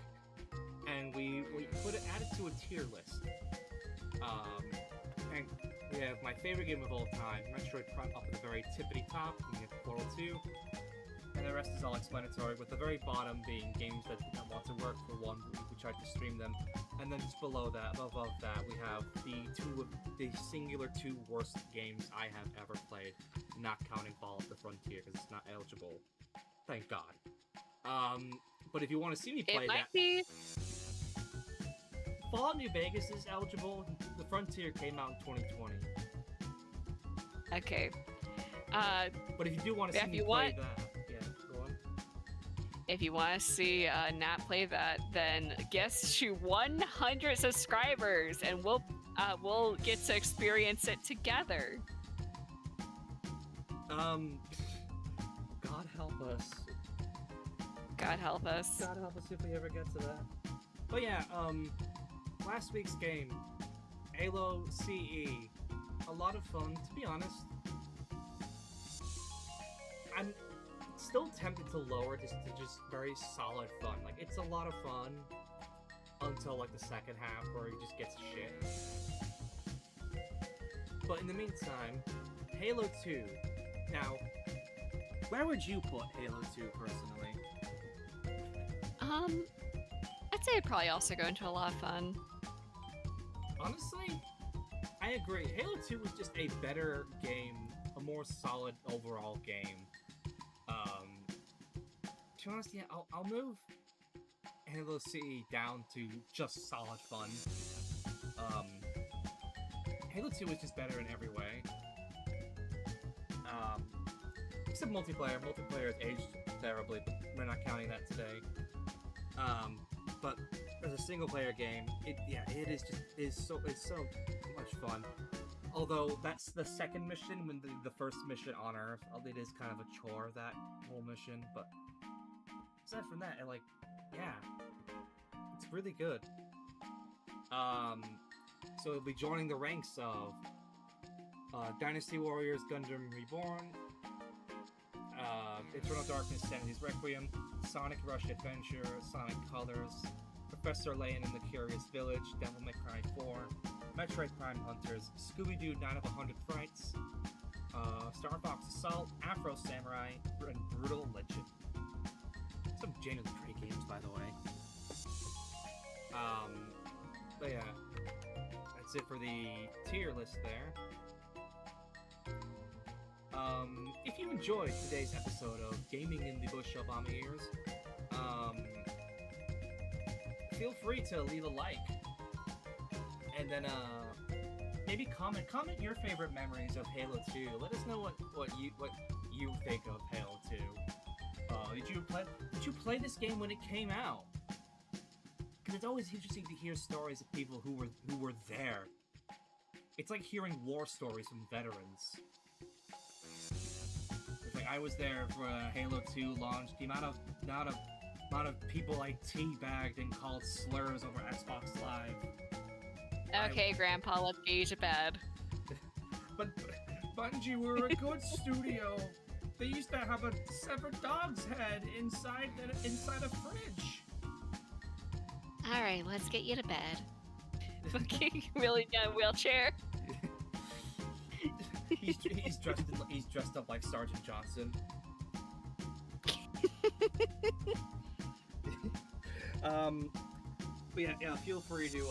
and we add it to a tier list. And we have my favorite game of all time, Metroid Prime, up at the very tippity top, and we have Portal 2, and the rest is all explanatory, with the very bottom being games that did not want to work for one week. We tried to stream them, and then just below that, above that, we have the singular 2 worst games I have ever played, not counting Fallout the Frontier, because it's not eligible. Thank God. But if you want to see me play that... It might be... Fallout New Vegas is eligible. The Frontier came out in 2020. Okay. But if you do want to see me play that... Yeah, go on. If you want to see Nat play that, then guess to 100 subscribers, and we'll get to experience it together. God help us. God help us. God help us if we ever get to that. But yeah, last week's game, Halo CE, a lot of fun, to be honest. still tempted to lower this to just very solid fun. Like, it's a lot of fun until, like, the second half where it just gets shit. But in the meantime, Halo 2. Now, where would you put Halo 2 personally? I'd say it'd probably also go into a lot of fun. Honestly, I agree. Halo 2 was just a better game, a more solid overall game. To be honest, yeah, I'll move Halo CE down to just solid fun. Halo 2 was just better in every way. Except multiplayer. Multiplayer has aged terribly, but we're not counting that today. But as a single-player game, it is so much fun. Although that's the second mission, when the first mission on Earth, it is kind of a chore, that whole mission. But aside from that, it's really good. So it'll be joining the ranks of Dynasty Warriors Gundam Reborn, Eternal Darkness Sanity's Requiem, Sonic Rush Adventure, Sonic Colors, Professor Layton in the Curious Village, Devil May Cry 4, Metroid Prime Hunters, Scooby-Doo 9 of 100 Frights, Star Fox Assault, Afro Samurai, and Brutal Legend. Some genuinely pretty games, by the way. But yeah, that's it for the tier list there. If you enjoyed today's episode of Gaming in the Bush Obama Ears, feel free to leave a like, and then maybe comment your favorite memories of Halo 2. Let us know what you think of Halo 2. Did you play this game when it came out? Because it's always interesting to hear stories of people who were there. It's like hearing war stories from veterans. It's like, I was there for Halo 2 launch. The amount of people I teabagged and called slurs over Xbox Live. Okay, Grandpa, let's get you to bed. But Bungie were a good studio. They used to have a severed dog's head inside a fridge. All right, let's get you to bed. Fucking really got a wheelchair. he's dressed up like Sergeant Johnson. But yeah, feel free to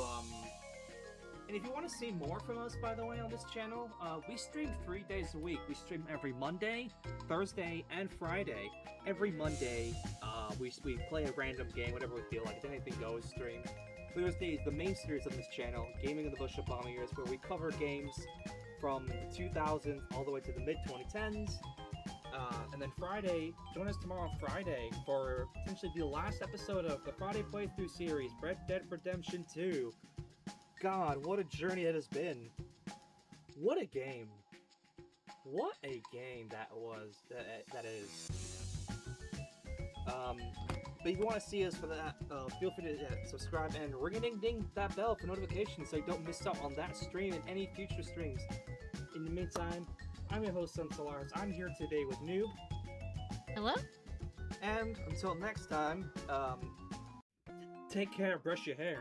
and if you want to see more from us, by the way, on this channel, we stream 3 days a week. We stream every Monday, Thursday, and Friday. Every Monday, we play a random game, whatever we feel like. If anything goes, stream. Thursday is the main series of this channel, Gaming in the Bush Obama Years, where we cover games from the 2000s all the way to the mid-2010s. And then Friday, join us tomorrow on Friday for potentially the last episode of the Friday playthrough series, Red Dead Redemption 2. God, what a journey it has been. What a game. What a game that is. But if you want to see us for that, feel free to subscribe and ring-a-ding-ding that bell for notifications so you don't miss out on that stream and any future streams. In the meantime, I'm your host, Solaris. I'm here today with Noob. Hello? And until next time, take care, brush your hair.